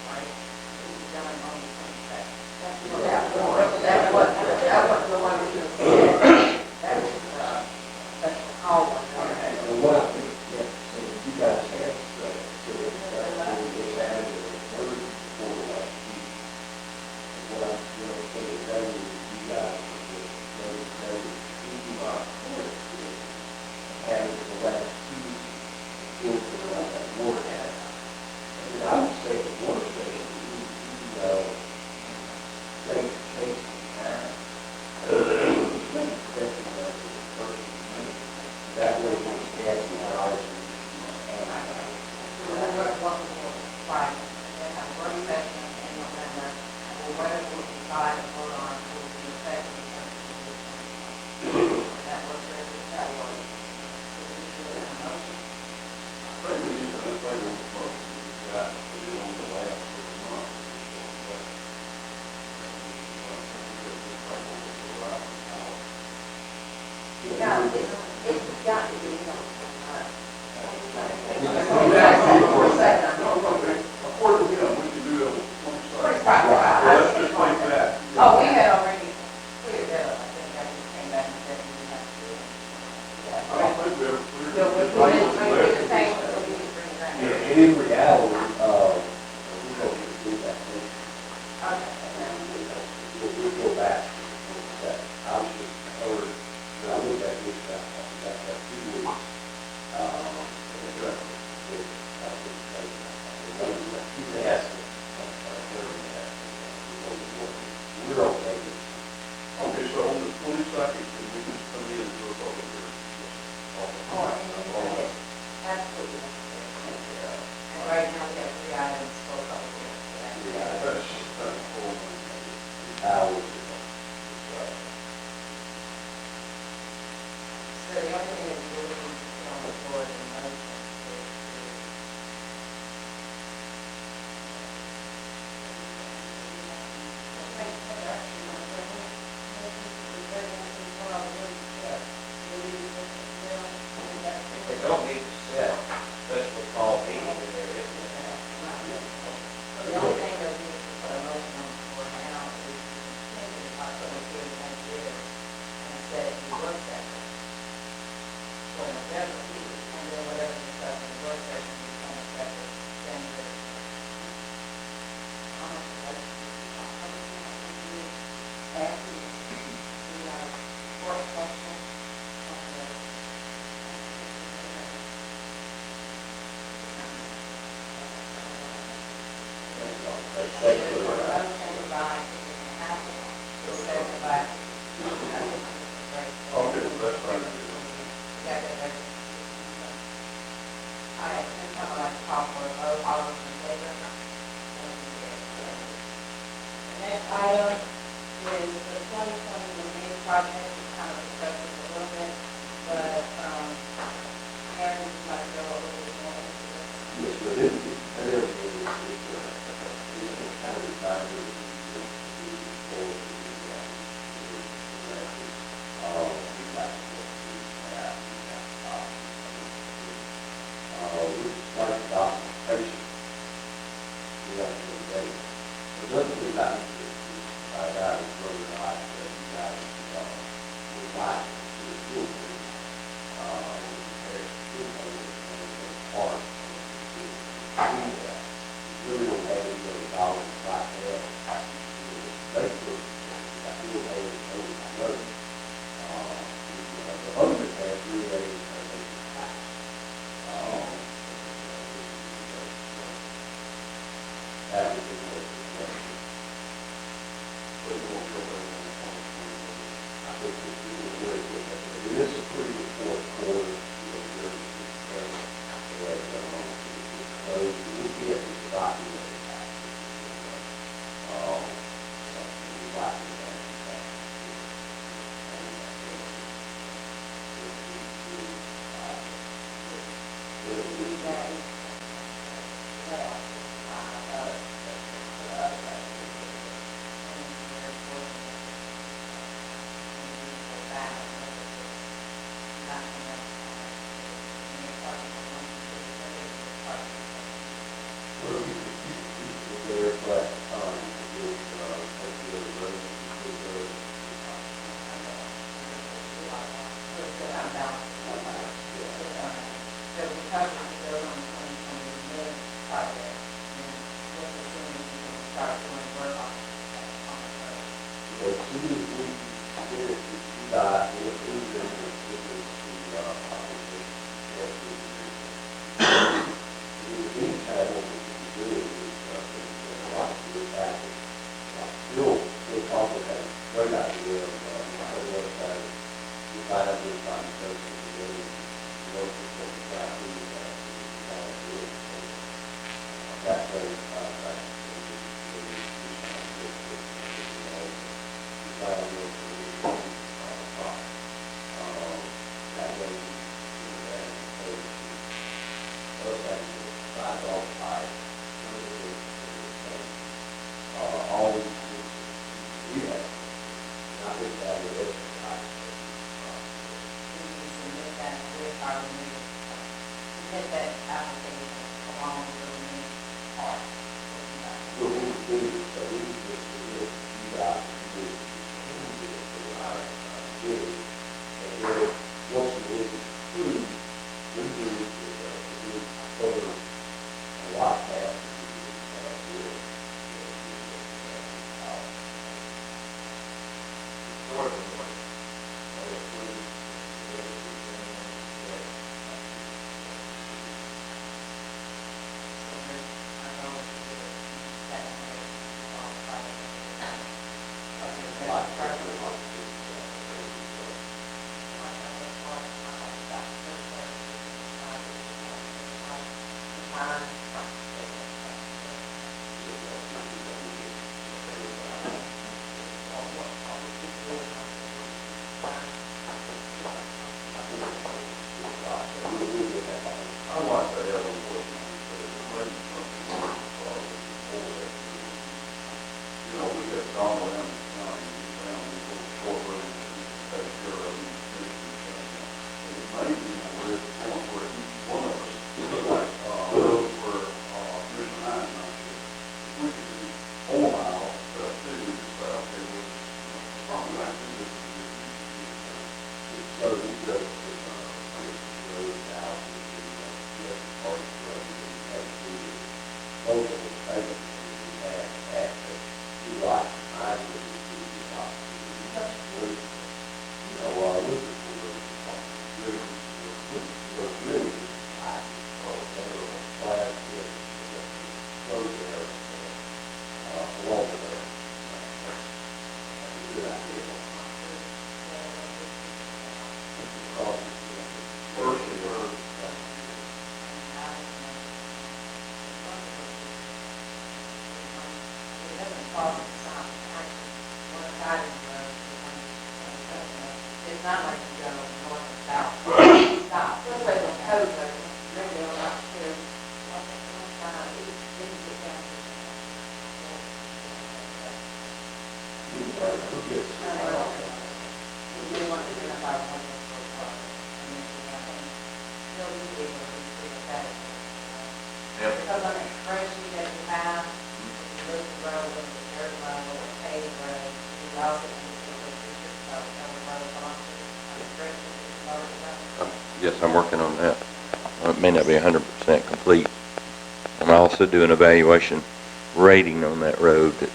[SPEAKER 2] Right? It's done on the 22nd. That was the one that you said. That was, special call one.
[SPEAKER 3] And what I think, yeah, so you guys have, so we just added a third before the last week. And what I'm, saying today is you guys are just, having the last 2 weeks, feel like that work at it. And then I would say the work session, things change time. That way, we can see how it's.
[SPEAKER 2] Friday, and have a work session in November, or whatever we decide to vote on will be effective. That works for every category. Yeah, it's got to be, Oh, we had already cleared that up. I think that we came back and said we didn't have to do it. Yeah, we did the same, so we just bring it back.
[SPEAKER 3] And in reality, we don't need to do that. We'll go back. I was just heard, when I looked at this, that 2 weeks. We're okay.
[SPEAKER 6] Okay, so on the 22nd, can we just come in and do a public hearing?
[SPEAKER 2] Absolutely. And right now, we have 3 items for a public hearing.
[SPEAKER 6] That's full.
[SPEAKER 3] Hours.
[SPEAKER 2] something that we really need to put on the board in motion is
[SPEAKER 11] They don't need to set special call meeting in there, is it?
[SPEAKER 2] the only thing that we need to put a motion on the board now is to continue the possibility of next year and set a work session for November, and then whatever discussed in the work session become effective January. Next item is the 2020 remaining project, we kind of discussed this a little bit, but, Aaron, would you like to go a little bit more into this?
[SPEAKER 3] Yes, but it is, that is, it's kind of designed to be full of we start documentation. We have to date. It doesn't mean that find out whether or not that you guys would like to the school committee, part of that. Really don't have any other dollars right there. Basically, I feel they over the other half really that would be what I think it's really good. It is a pretty good fourth quarter. We get this documented. you know, we have gone around the county, around these little short roads, to take care of these commissioners. And it may be, we're at the point where each one of us, like, roads where, Commissioner Hines and I said, if we could do 4 miles, 2, okay, we're probably not do this. So we go to, road out, part of the road, and those are the things we have access to, like, I would do the opportunity. That's good. You know, look at the road, really, I, flag, those there, along there. That's a good idea. First,
[SPEAKER 2] It doesn't cost us time, actually, one side of the road, it's not like you go north and south. Stop, let's say the code, maybe on up to, one side, it didn't get down to. We do want to identify one of those cars, and then we have them, still need to be able to see the better. Because on that spreadsheet that you have, look the road, look the dirt road, look the paved road, you also can see what district road, every road belongs to, on the spreadsheet, you know the road.
[SPEAKER 8] Yes, I'm working on that. It may not be 100% complete. I'm also doing evaluation rating on that road that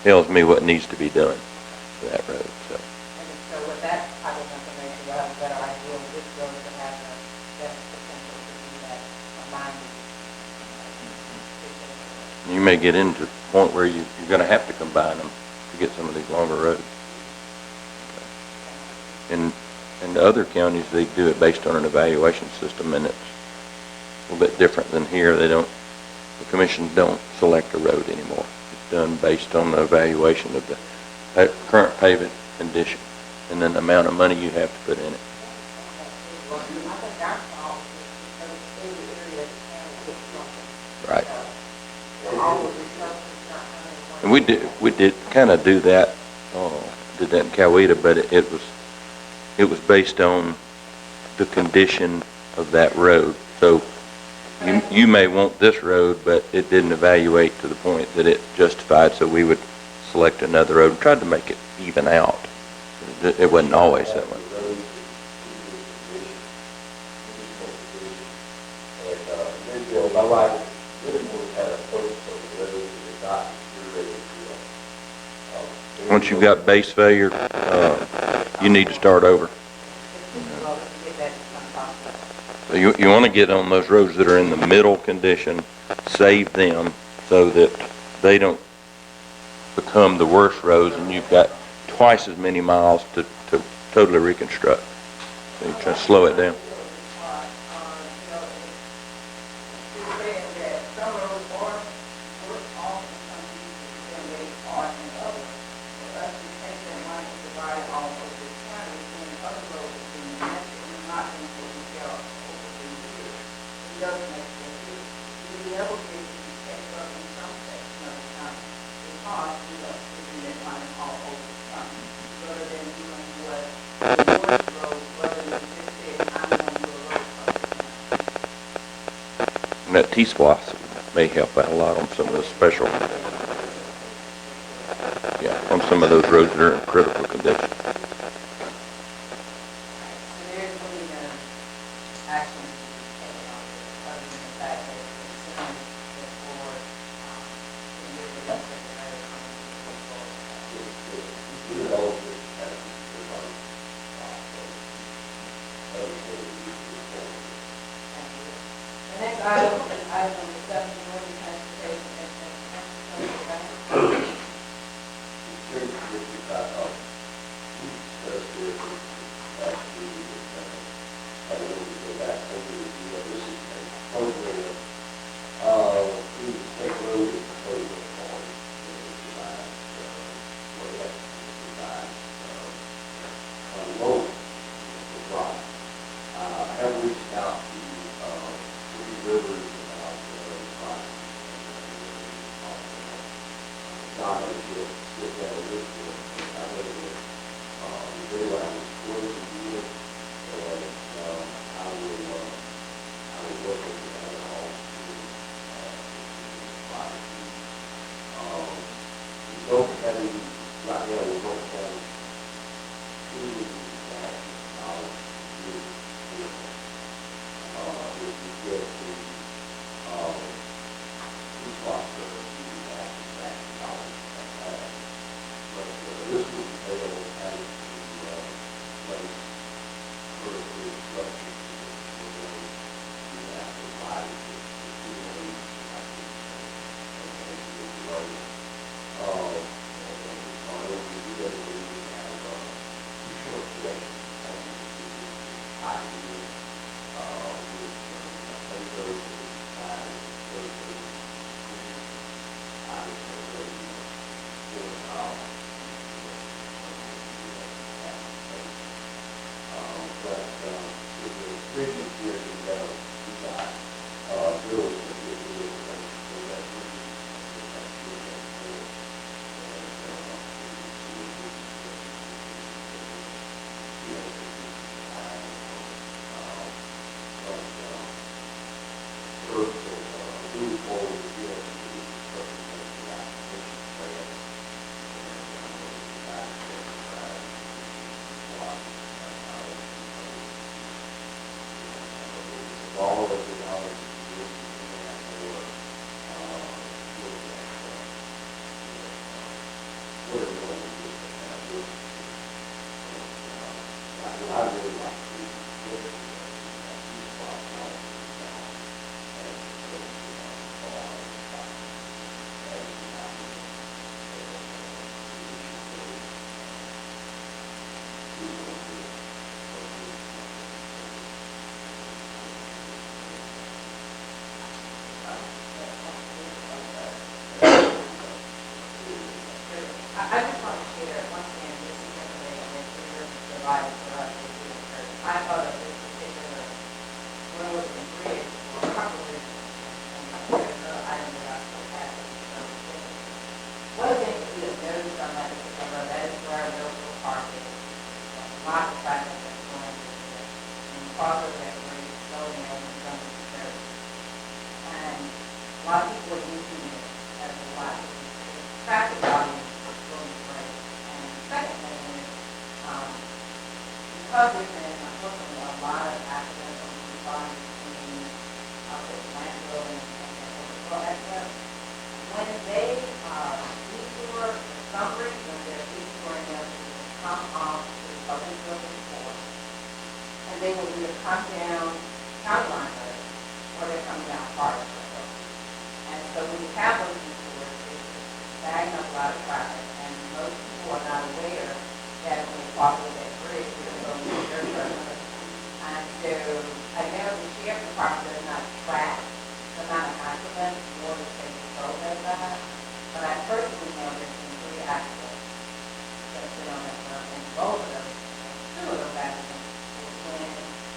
[SPEAKER 8] tells me what needs to be done to that road, so.
[SPEAKER 2] And so with that type of information, you'll have a better idea of which roads that have the best potential to do that combined.
[SPEAKER 8] You may get into the point where you're going to have to combine them to get some of these longer roads. In the other counties, they do it based on an evaluation system, and it's a little bit different than here. The commission don't select a road anymore. It's done based on the evaluation of the current pavement condition and then the amount of money you have to put in it. Right. And we did kind of do that, did that in Coweta, but it was based on the condition of that road. So you may want this road, but it didn't evaluate to the point that it justified, so we would select another road and tried to make it even out. It wasn't always that way.
[SPEAKER 3] My wife really had a focus on the road and not really.
[SPEAKER 8] Once you've got base failure, you need to start over. So you want to get on those roads that are in the middle condition, save them so that they don't become the worst roads and you've got twice as many miles to totally reconstruct. So you try to slow it down. And that T-Splosh may help out a lot on some of the special, on some of those roads that are in critical condition.
[SPEAKER 2] The next item is item number 7, Northern Transportation and Transportation.
[SPEAKER 3] not going to get that lifted. I know that, the deadline is close to you, and, I will work with that all to, we don't have any, right now, we don't have two dollars to do it. If you get the, two spots there, you have that dollars at that. But, this will fail as the, place for the structure to you have to buy it, the 2 days, you have to, and we do that, we have, short selection, I do, with, those, but, with the previous year, we got, bills that we did, so that moving forward with the all of the dollars I really like to
[SPEAKER 2] I just want to share, once again, this is information that you're providing for us. I thought of this particular road and bridge, or a couple of bridges, and there's another item that I still have. One of the things that we have noticed on that particular road, that is where our local park is. Lots of traffic that's going through there, and because of that bridge, slowing down and coming to service. And a lot of people are using it as a lot of traffic volume. Because there's been, unfortunately, a lot of accidents on the bottom between landfill and overflow access, when they detour, for some reason, they're detouring them to come off to the public building floor, and they will either come down County Line Road, or they're coming down Forest Road. And so when you have those detours, it's bagging up a lot of traffic, and most people are not aware that when they walk over that bridge, and so I know the sheriff's department does not track the amount of accidents or the state patrol does that, but I personally know there's been 3 accidents that's been on that road, and both of those, 2 of those accidents were when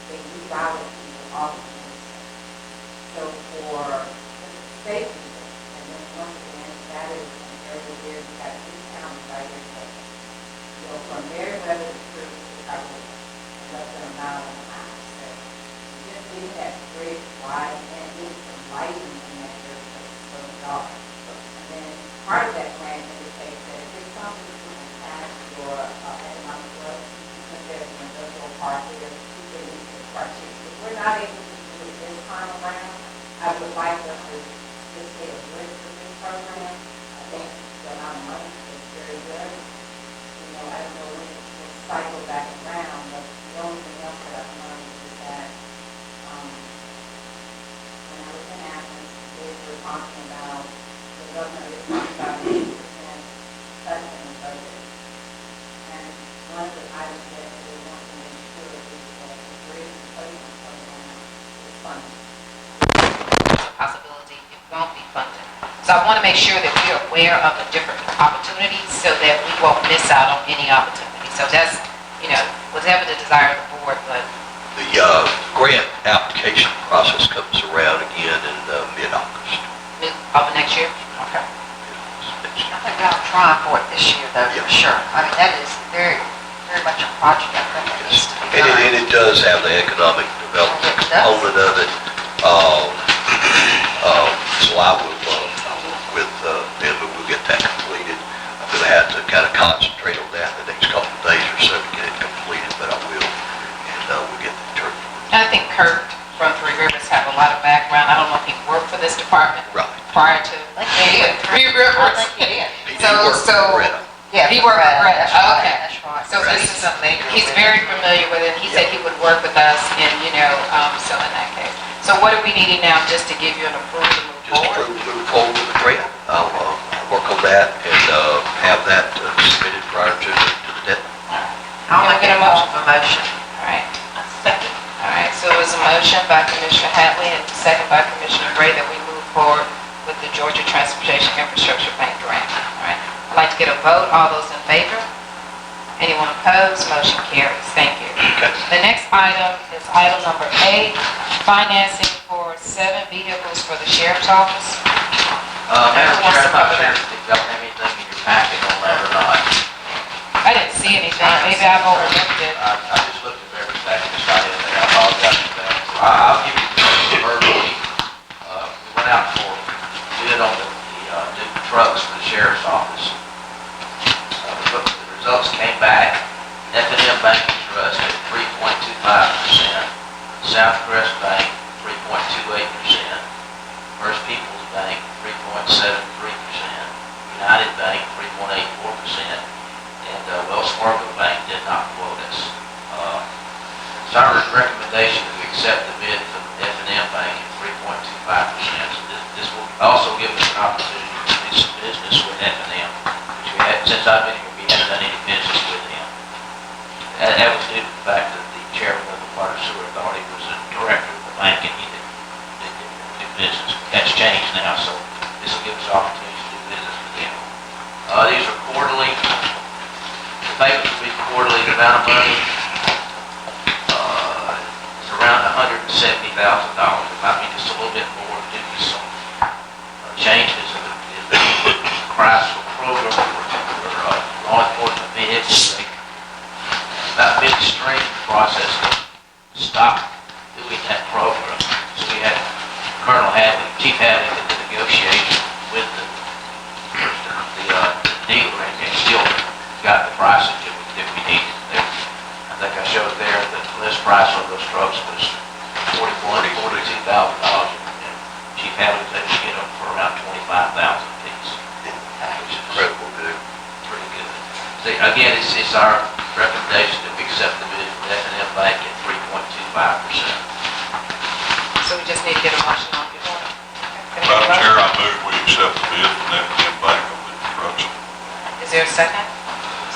[SPEAKER 2] they rerouted people off of the interstate. So for safety, and then once again, that is an area where we got 2 counties right here. So from there, whether it's true to California, less than a mile and a half. So just leaving that bridge wide and need some lighting in that area because it's so dark. And then part of that grant indicates that if it's something that you can pass your economic growth, because there's an industrial park there, you can use the criteria. If we're not able to do it this time around, I would like us to just get a bridge for this program. I think the amount of money is very good. You know, I don't know when it will cycle back around, but the only thing else that I've learned is that when I was in Athens, they were talking about, the governor was talking about 80% cuts in the budget. And one of the items that they want to make sure is that the bridge replacement program is funded.
[SPEAKER 1] There's a possibility it won't be funded. So I want to make sure that we are aware of the different opportunities so that we won't miss out on any opportunity. So that's, whatever the desire of the board, but.
[SPEAKER 9] The grant application process comes around again in mid-August.
[SPEAKER 1] Of next year? Okay.
[SPEAKER 9] Next
[SPEAKER 2] I think I'll try for it this year though, for sure. I mean, that is very, very much a project I think that needs to be done.
[SPEAKER 9] And it does have the economic development
[SPEAKER 2] It does.
[SPEAKER 9] component of it. So I will, with them, we'll get that completed. I'm gonna have to kind of concentrate on that the next couple of days or so to get it completed, but I will, and we'll get the turn.
[SPEAKER 1] I think Kurt from Three Rivers have a lot of background. I don't know if he worked for this department
[SPEAKER 9] Right.
[SPEAKER 1] prior to Three Rivers.
[SPEAKER 2] I think he did.
[SPEAKER 9] He did work for Greta.
[SPEAKER 2] Yeah,
[SPEAKER 1] He worked for Greta.
[SPEAKER 2] That's right,
[SPEAKER 1] Okay.
[SPEAKER 2] that's right.
[SPEAKER 1] So this is a major. He's very familiar with it. He said he would work with us and, so in that case. So what are we needing now, just to give you an approval to move
[SPEAKER 9] Just
[SPEAKER 1] forward?
[SPEAKER 9] move forward with the grant. I'll work on that and have that submitted prior to the deadline.
[SPEAKER 2] I'll make
[SPEAKER 1] Get
[SPEAKER 2] a
[SPEAKER 1] a motion.
[SPEAKER 2] motion.
[SPEAKER 1] All right. All right, so it was a motion by Commissioner Hatley and a second by Commissioner Gray that we move forward with the Georgia Transportation Infrastructure Bank grant. All right, I'd like to get a vote. All those in favor? Anyone opposed? Motion carries. Thank you.
[SPEAKER 9] Okay.
[SPEAKER 1] The next item is item number 8, financing for 7 vehicles for the sheriff's office.
[SPEAKER 11] Madam
[SPEAKER 1] Who wants to
[SPEAKER 11] Chair, I'm not
[SPEAKER 1] cover
[SPEAKER 11] sure
[SPEAKER 1] that?
[SPEAKER 11] if y'all have anything in your packet on that or not.
[SPEAKER 1] I didn't see anything. Maybe I've overlooked it.
[SPEAKER 11] I just looked at everything, just not in there, I apologize for that. So I'll give you verbally, we went out for bid on the new trucks for the sheriff's office. The results came back, F&M Bank and Trust at 3.25%, Southcrest Bank 3.28%, First People's Bank 3.73%, United Bank 3.84%, and Wells Fargo Bank did not quote us. It's our recommendation that we accept the bid from F&M Bank at 3.25%. So this will also give us an opportunity to do some business with F&M, which we had, since I've been here, we haven't done any business with them. That was due to the fact that the chairman of the Water Sewer Authority was a director of the bank and he didn't do business. That's changed now, so this will give us opportunities to do business with them. These are quarterly. The payments will be quarterly. The amount of money is around $170,000. It might be just a little bit more due to some changes in the price for program for law enforcement vehicles. About midstream process stopped doing that program. So we had Colonel Hadley, Chief Hadley, did the negotiation with the dealer and still got the pricing that we needed. I think I showed there that the list price on those trucks was $42,000. And Chief Hadley was able to get them for around $25,000 apiece, which is
[SPEAKER 9] Incredible good.
[SPEAKER 11] pretty good. See, again, it's our recommendation that we accept the bid from F&M Bank at 3.25%.
[SPEAKER 1] So we just need to get a motion on it. Can I get a
[SPEAKER 12] Madam
[SPEAKER 1] motion?
[SPEAKER 12] Chair, I move we accept the bid from F&M Bank on the trucks.
[SPEAKER 1] Is there a second?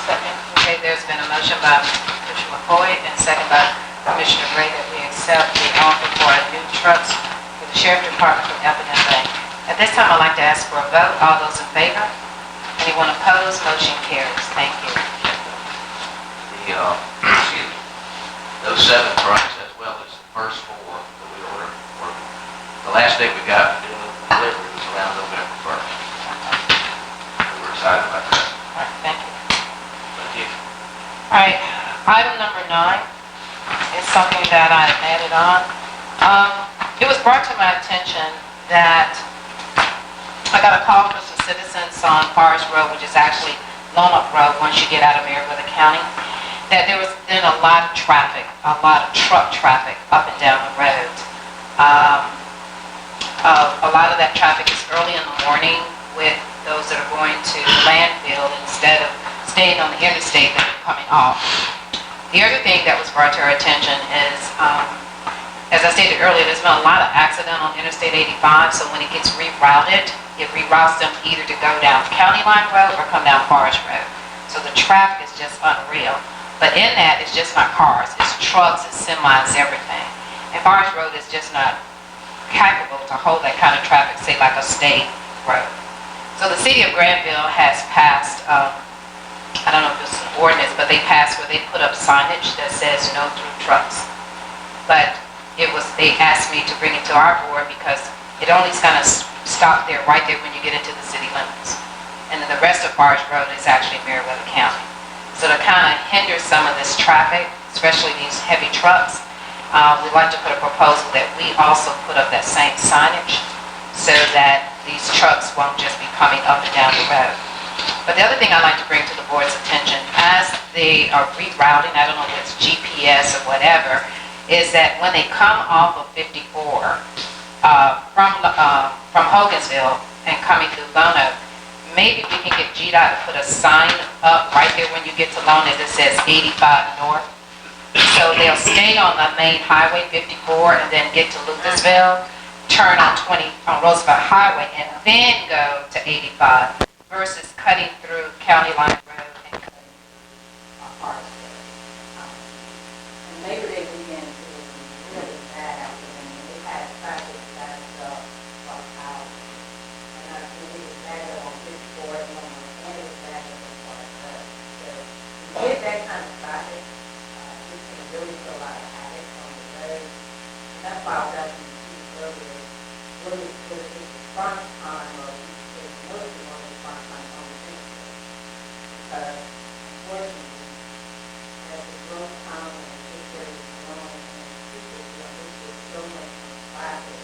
[SPEAKER 1] Second. Okay, there's been a motion by Commissioner McCoy and second by Commissioner Gray that we accept the offer for new trucks for the Sheriff Department from F&M Bank. At this time, I'd like to ask for a vote. All those in favor? Anyone opposed? Motion carries. Thank you.
[SPEAKER 11] Those 7 trucks, as well as the first 4 that we ordered, the last day we got to do the delivery was around November 1st. We were excited about that.
[SPEAKER 1] All right, thank you.
[SPEAKER 11] Thank you.
[SPEAKER 1] All right, item number 9 is something that I added on. It was brought to my attention that I got a call from some citizens on Forest Road, which is actually Lonoc Road once you get out of Marietta County, that there was been a lot of traffic, a lot of truck traffic up and down the road. A lot of that traffic is early in the morning with those that are going to the landfill instead of staying on the interstate that are coming off. The other thing that was brought to our attention is, as I stated earlier, there's been a lot of accident on Interstate 85, so when it gets rerouted, it reroutes them either to go down County Line Road or come down Forest Road. So the traffic is just unreal. But in that, it's just not cars, it's trucks, it's semis, everything. And Forest Road is just not capable to hold that kind of traffic, say like a state road. So the city of Granville has passed, I don't know if it's an ordinance, but they passed where they put up signage that says no through trucks. But they asked me to bring it to our board because it only kind of stopped there, right there when you get into the city limits. and then the rest of Forest Road is actually Meriwether County. So to kind of hinder some of this traffic, especially these heavy trucks, we'd like to put a proposal that we also put up that same signage so that these trucks won't just be coming up and down the road. But the other thing I'd like to bring to the board's attention, as they are rerouting, I don't know if it's GPS or whatever, is that when they come off of 54 from Hogansville and coming through Lone Oak, maybe we can get GDOT to put a sign up right there when you get to Lone Oak that says 85 North. So they'll stay on the main highway 54 and then get to Lucasville, turn on Roosevelt Highway, and then go to 85 versus cutting through County Line Road and cutting through Hartsville.
[SPEAKER 2] And maybe they began to do really bad after them, and they had traffic backed up like how, and I think it was backed up on 54 and on, and it was backed up on Forest Road. So, to get that kind of traffic, it can really put a lot of havoc on the road. And that's why I was asking you earlier, what is the response time, or is mostly on the response time on the interstate? Because, unfortunately, as the growth time and it's very long, and people, there's so much traffic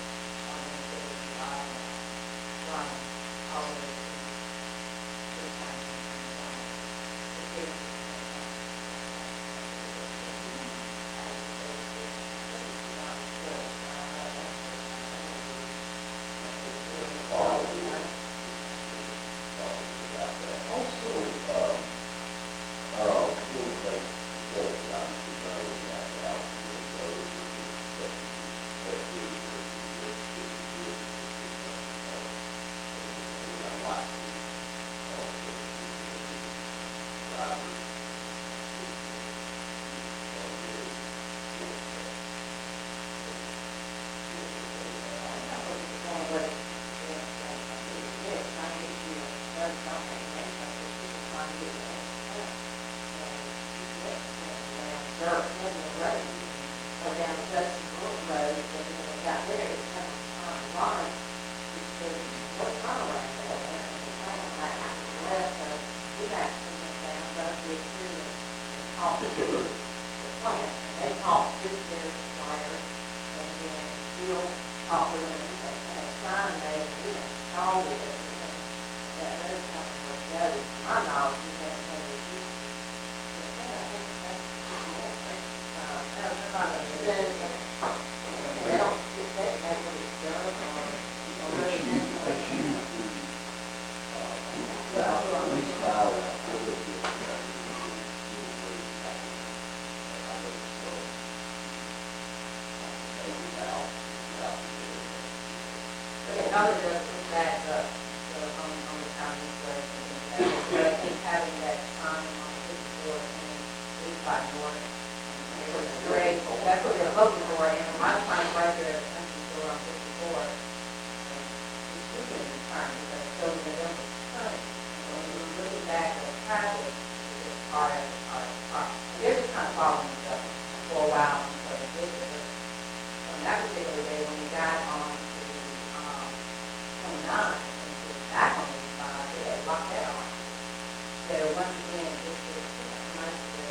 [SPEAKER 2] on the interstate, from all the way to this time. All it does is back up on the county road, and I think having that time on 54 and 85 North, it was great. That's what they're hoping for, and a lot of times right there, country store on 54, it's weekend time because so many of them are coming. So when you're looking back at the traffic, it's just hard as hard. They're just kind of following each other for a while until they get there. On that particular day, when we got on 29 and back on 85, they had locked that on. So once again, this is nice to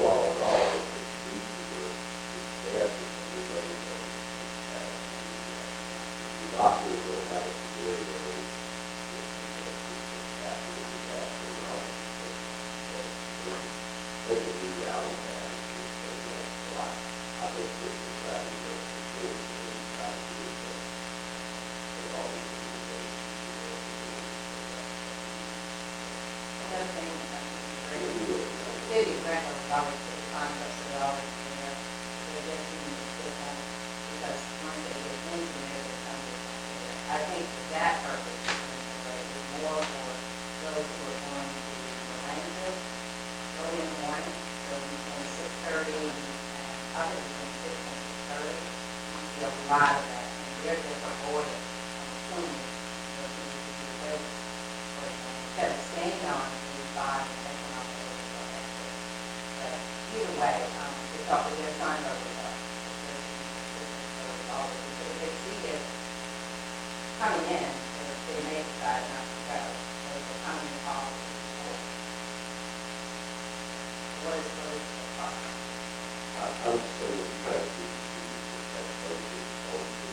[SPEAKER 2] all the time. I think for that purpose, it's more for those who are going to landfill, early in the morning, so between 6:30 and probably between 6 and 6:30, you see a lot of that, and they're just avoiding, I'm assuming, those who need to do waste, or instead of staying on to 5 and then come out there and go extra. But either way, it's all, their sign over there. If they see it coming in, they may decide not to go, but if they're coming in all what is the cost?
[SPEAKER 3] I would say that you have to, that budget on the,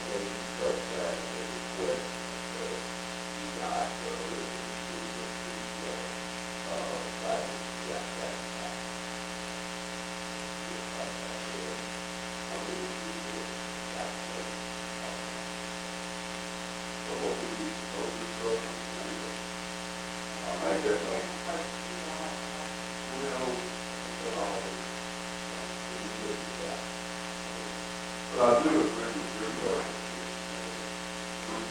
[SPEAKER 3] when you start that, and request, you got, But I do agree with your question.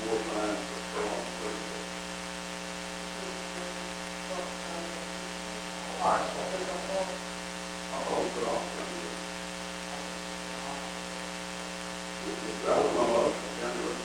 [SPEAKER 3] More time for strong person. I'll put off on you. That was my motion, January.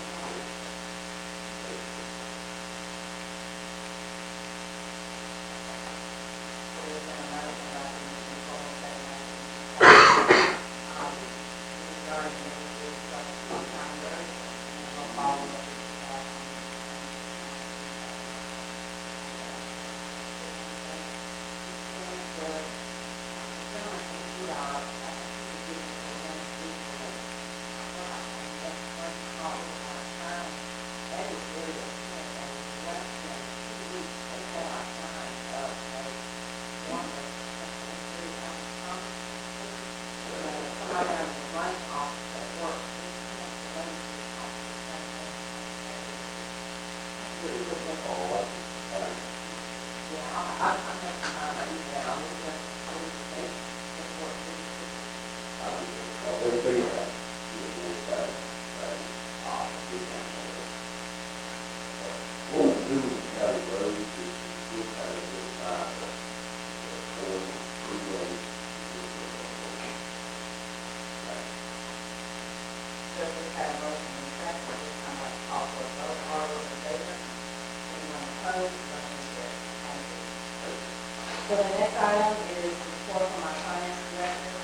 [SPEAKER 2] So the next item is report from our finance director.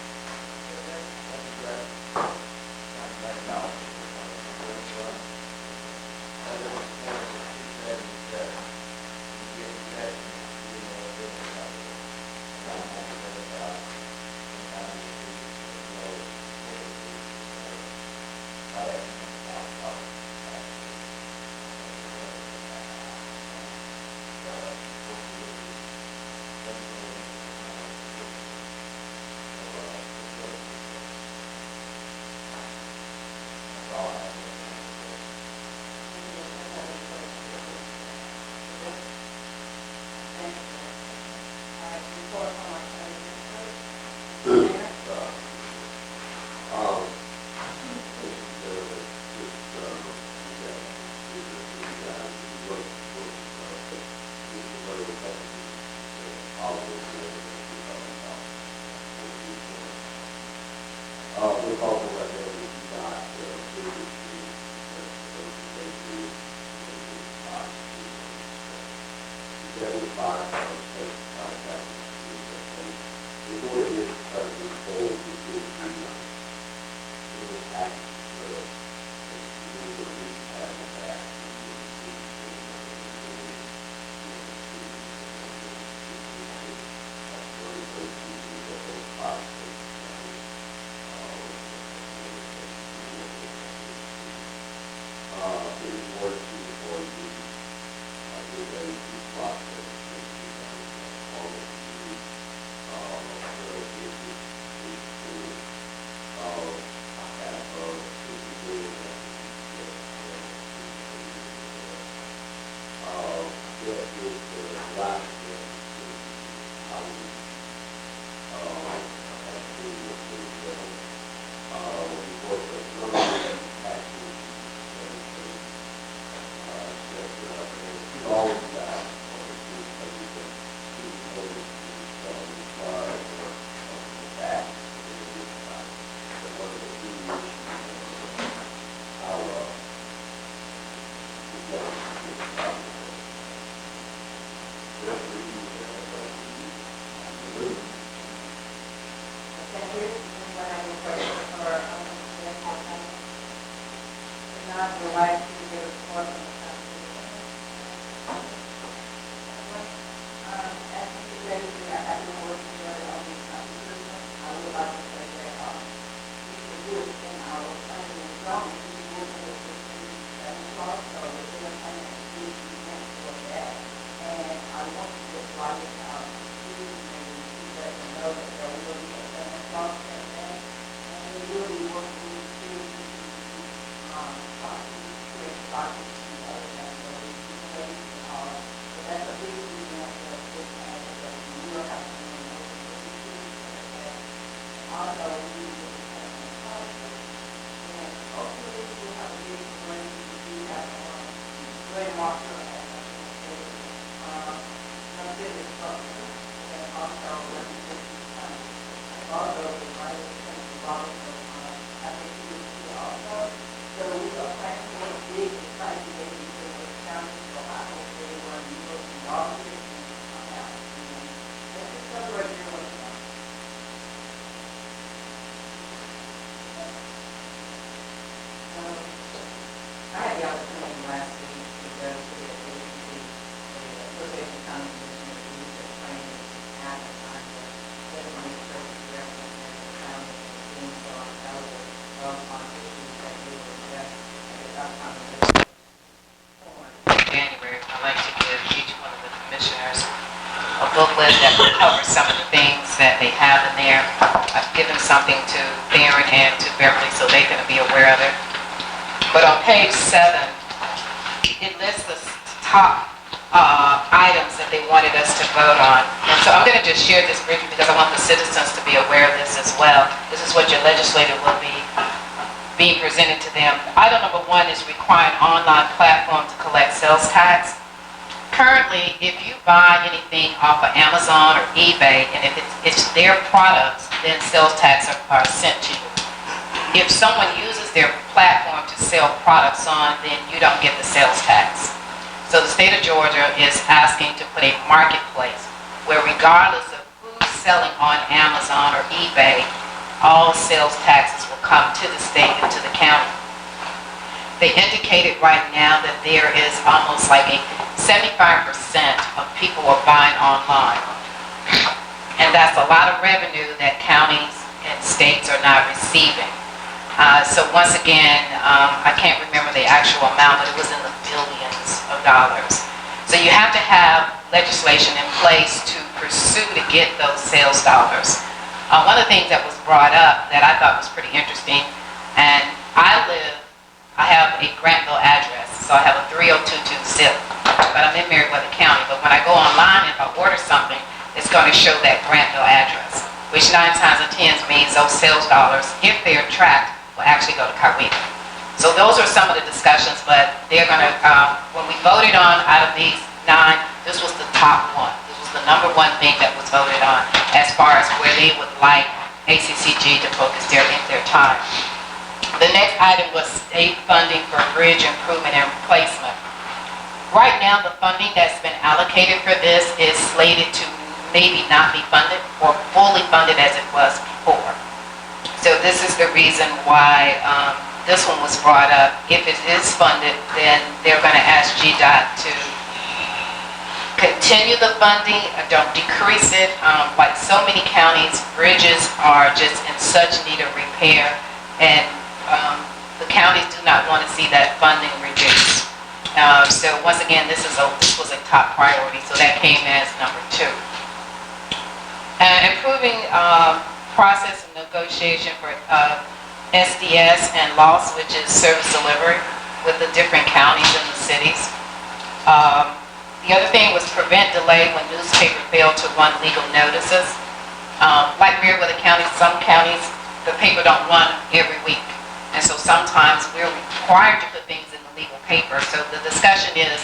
[SPEAKER 2] Okay, here's what I can put for, the part-time. Not the right to get a report on the company. As you say, I have been working together on these computers. I would like to say that, we should do it in our planning and zoning, we should work with the city, and also within the planning and zoning, we can for that. And I want to just like, maybe let them know that there will be a planning clause in that. And we will be working with the city, create projects and other things, so we can wait, so that's a big reason that this has, that we will have to do working with the city, and also we will be having a project. And hopefully we'll have a big grant, we have, grant marker and, some business structure, and also representation time. Also, the right of I think you will also. So we are planning for a big, exciting day for the county, so I hope everyone will see all of this and come out. Let's just celebrate your way. I had the opportunity last week to go to the agency, the Association County Commission of Youth and Training at the time that everyone is serving representing the county and being so available on issues that we will address at the upcoming meeting.
[SPEAKER 1] January, I'd like to give each one of the commissioners a booklet that will cover some of the things that they have in there. I've given something to Theron and to Beverly so they can be aware of it. But on page 7, it lists the top items that they wanted us to vote on. And so I'm going to just share this briefly because I want the citizens to be aware of this as well. This is what your legislator will be being presented to them. Item number 1 is requiring online platform to collect sales tax. Currently, if you buy anything off of Amazon or eBay, and if it's their products, then sales tax are sent to you. If someone uses their platform to sell products on, then you don't get the sales tax. So the state of Georgia is asking to put a marketplace where regardless of who's selling on Amazon or eBay, all sales taxes will come to the state and to the county. They indicated right now that there is almost like a 75% of people are buying online. And that's a lot of revenue that counties and states are not receiving. So once again, I can't remember the actual amount, but it was in the billions of dollars. So you have to have legislation in place to pursue to get those sales dollars. One of the things that was brought up that I thought was pretty interesting, and I have a Grantville address, so I have a 3022 zip, but I'm in Meriwether County. But when I go online, if I order something, it's going to show that Grantville address, which 9 times out of 10 means those sales dollars, if they're tracked, will actually go to Coweta. So those are some of the discussions, but they're going to, when we voted on out of these 9, this was the top one. This was the number 1 thing that was voted on as far as where they would like ACCG to focus their time. The next item was state funding for bridge improvement and replacement. Right now, the funding that's been allocated for this is slated to maybe not be funded or fully funded as it was before. So this is the reason why this one was brought up. If it is funded, then they're going to ask GDOT to continue the funding, don't decrease it. Like so many counties, bridges are just in such need of repair, and the counties do not want to see that funding reduced. So once again, this was a top priority, so that came as number 2. Improving process of negotiation for SDS and LOS, which is service delivery, with the different counties and the cities. The other thing was prevent delay when newspapers fail to run legal notices. Like Meriwether County, some counties, the paper don't run every week. And so sometimes we're required to put things in the legal paper. So the discussion is,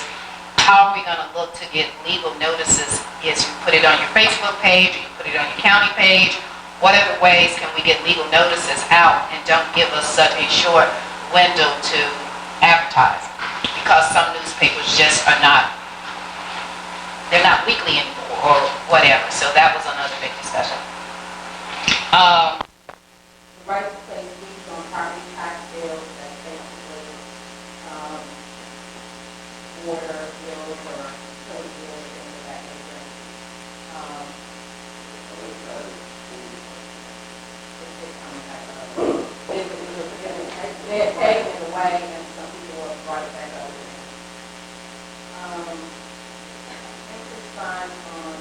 [SPEAKER 1] how are we going to look to get legal notices? Is you put it on your Facebook page, or you put it on your county page. What other ways can we get legal notices out and don't give us such a short window to advertise? Because some newspapers papers just are not, they're not weekly anymore or whatever. So that was another big discussion.
[SPEAKER 2] The right to place fees on property tax bills, that's basically, water bills or utility bills, things of that nature. It's just coming back up. They're taking it away and some people will brought it back up. Interest fund on,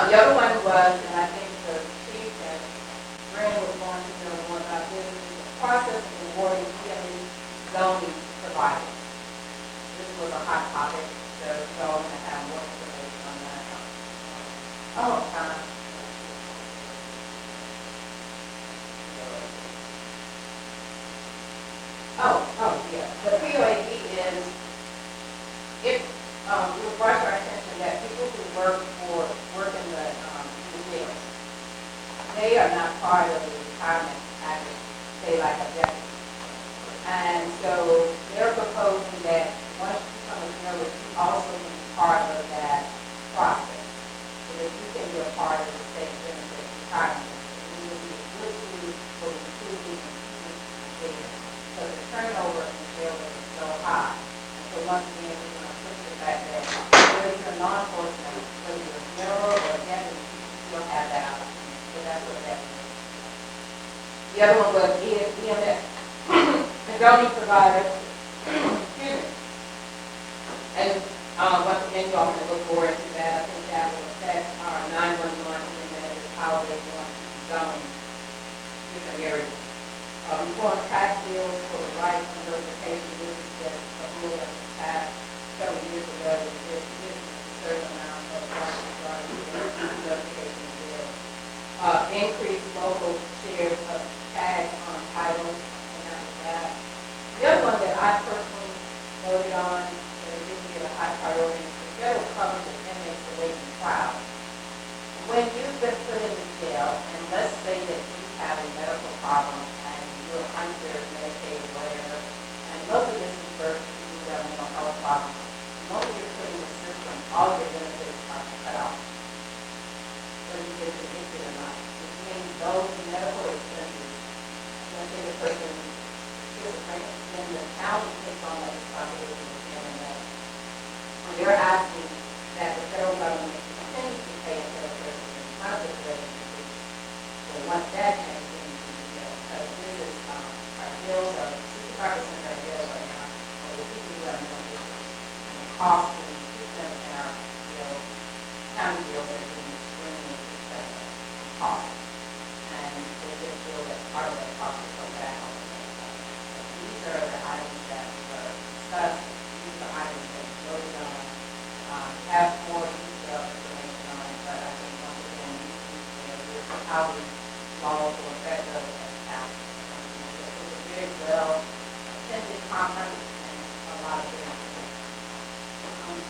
[SPEAKER 2] the other one was, and I think the chief and Brandon was going to know more about this, is the process of awarding EME zoning providers. This was a hot topic, so y'all going to have more information on that. Yeah. The POAD is, it will brought to our attention that people who work in the jails, they are not part of the retirement package, say like a deputy. And so they're proposing that once you become a jailor, you also can be part of that process. So that you can be a part of the state benefit retirement. You will be a good tool for recruiting and keeping there. Because the turnover in the jail is so high. And so once again, we're going to push the fact that whether you're law enforcement, whether you're a general or a deputy, you still have that opportunity. So that's what that means. The other one was EMS, the zoning providers. Excuse me. And once again, you all can look forward to that. I think that will affect our 911 EMS, how they want to be going different areas. We want tax bills for the rights and notification. This is just a rule that was passed several years ago. There's a certain amount of rights regarding notification bills. Increase local shares of tags on titles, and that was that. The other one that I personally voted on, that I didn't get a high priority, is the federal coverage of inmates away from trial. When you've been put in the jail, and let's say that you have a medical problem, you're under Medicaid or whatever, and most of this is for people who have mental health problems. Most of you're put in the system, all your benefits are cut off. Whether you get convicted or not. Which means those medical expenses, let's say the person is schizophrenic, then the county takes on that responsibility of paying that. And they're asking that the federal government continue to pay until the person is in front of the residency. So once that changes, our bills are 65% of our bills right now are the people who have no business. And the cost to keep them in our bills, county bills are being extremely expensive and cost. And they just feel that part of that cost is go back on the side. So these are the items that were discussed. These are items that we voted on. Have more detailed information on it, but I think once again, these are how these laws will affect us as council. Very well attended conference and a lot of good information.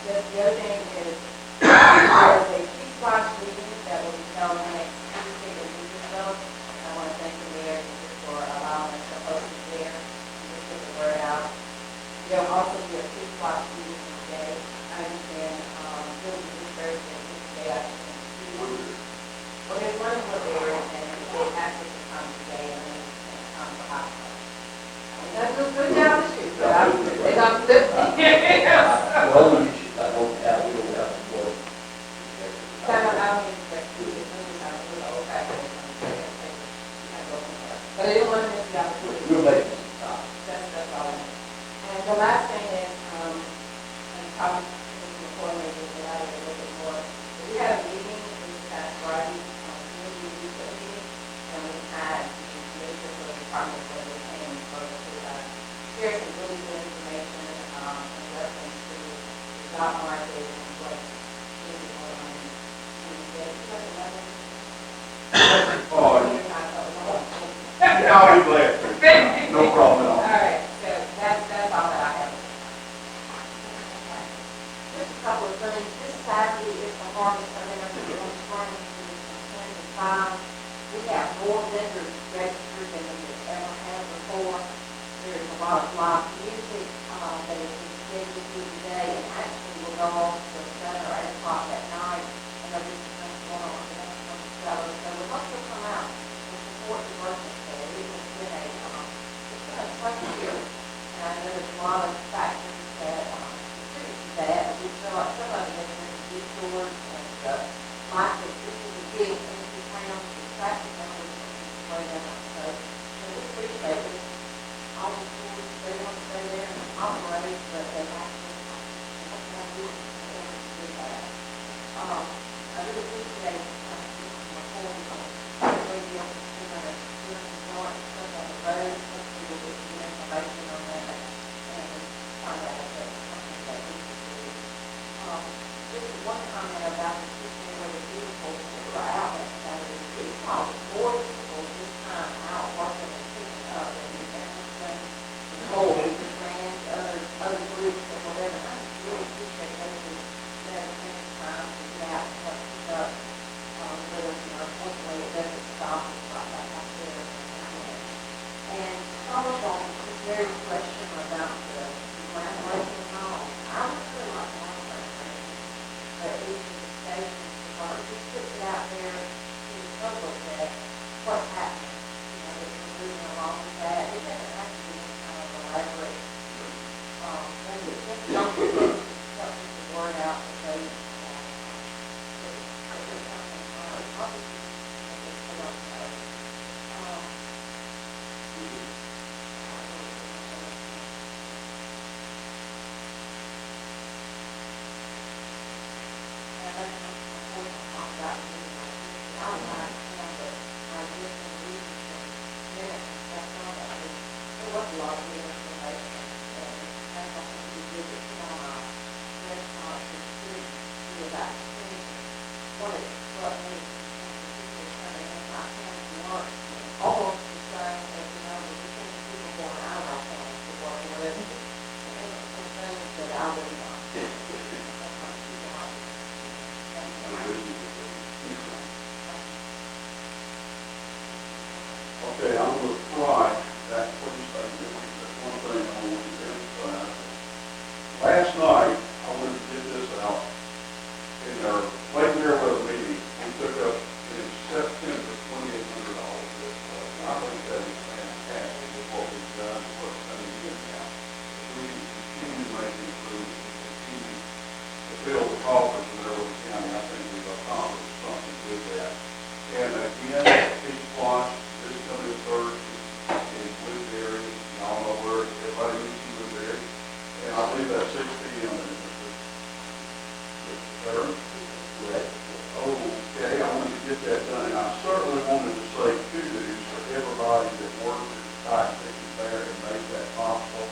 [SPEAKER 2] The other thing is there's a peace watch meeting that will be held next Tuesday in Louisville. I want to thank the mayor for allowing us to host it there and just get the word out. There will also be a peace watch meeting today. I understand it will be this Thursday, today I think. Well, there's one in Woodbury and they asked us to come today and then come to hospital. That was a good job this year, but I'm good.
[SPEAKER 3] Well, you should, I don't have, we don't have to work.
[SPEAKER 2] I don't expect to do it. It's old fashioned. But I didn't want to miss the opportunity.
[SPEAKER 3] We'll make it.
[SPEAKER 2] That's all I need. And the last thing is, and probably the coordinator will allow you a little bit more. We had a meeting this past Friday, community research meeting, and we had the minister for the Department of Labor and share some really good information in reference to the job market and what's really going on in the state.
[SPEAKER 3] I'll be glad to. No problem at all.
[SPEAKER 2] All right, so that's all that I have. more vendors registered than we've ever had before. There's a lot of live music that has been scheduled through the day, and actually will go on till 7 or 8 o'clock at night. And there'll be some things going on the show. So we hope you'll come out and support the worship there. It has been it's been a tough year. And I know there's a lot of factors that contribute to that. We feel like some of it has been detours and like this is a big empty town, the traffic numbers are way down. So we appreciate it. All the schools, they want to stay there and operate, but they actually have to do that. I really appreciate reporting on the radio, doing some joint stuff on the road. Hopefully we'll get some information on that and find out if that's something that we can do. Just one comment about the teaching where the beautiful people are out that Saturday. We saw more people this time out working and picking up than we've ever seen before. And other groups or whatever. I just really appreciate those that have taken time to get out and help pick up. Unfortunately, it doesn't stop us right back out there. And some of them, just very question about the graduation hall. I would really like to have that at each of the stations to just put it out there to the public that what's happening. That we're moving along with that. It doesn't have to be any kind of elaborate thing. It's just something that helps get the word out that they there's something obviously they don't know. Almost the same as the number of people going out of our county to work with. And some things that I would
[SPEAKER 3] Okay, I'm going to try that first statement. That's one thing I want to emphasize. Last night, I wanted to get this out. In our late Meriwether meeting, we took up in September $2,800. I think that is fantastic with what we've done, what's coming in now. We can continue making improvements and continue to fill the coffers in Meriwether County. I think we've accomplished something with that. And again, Peach Wash, this coming Thursday in Blueberry, y'all know where everybody needs to Blueberry. And I believe that's 6 p.m. Okay, I wanted to get that done, and I certainly wanted to say kudos for everybody that worked at the site station there and made that possible.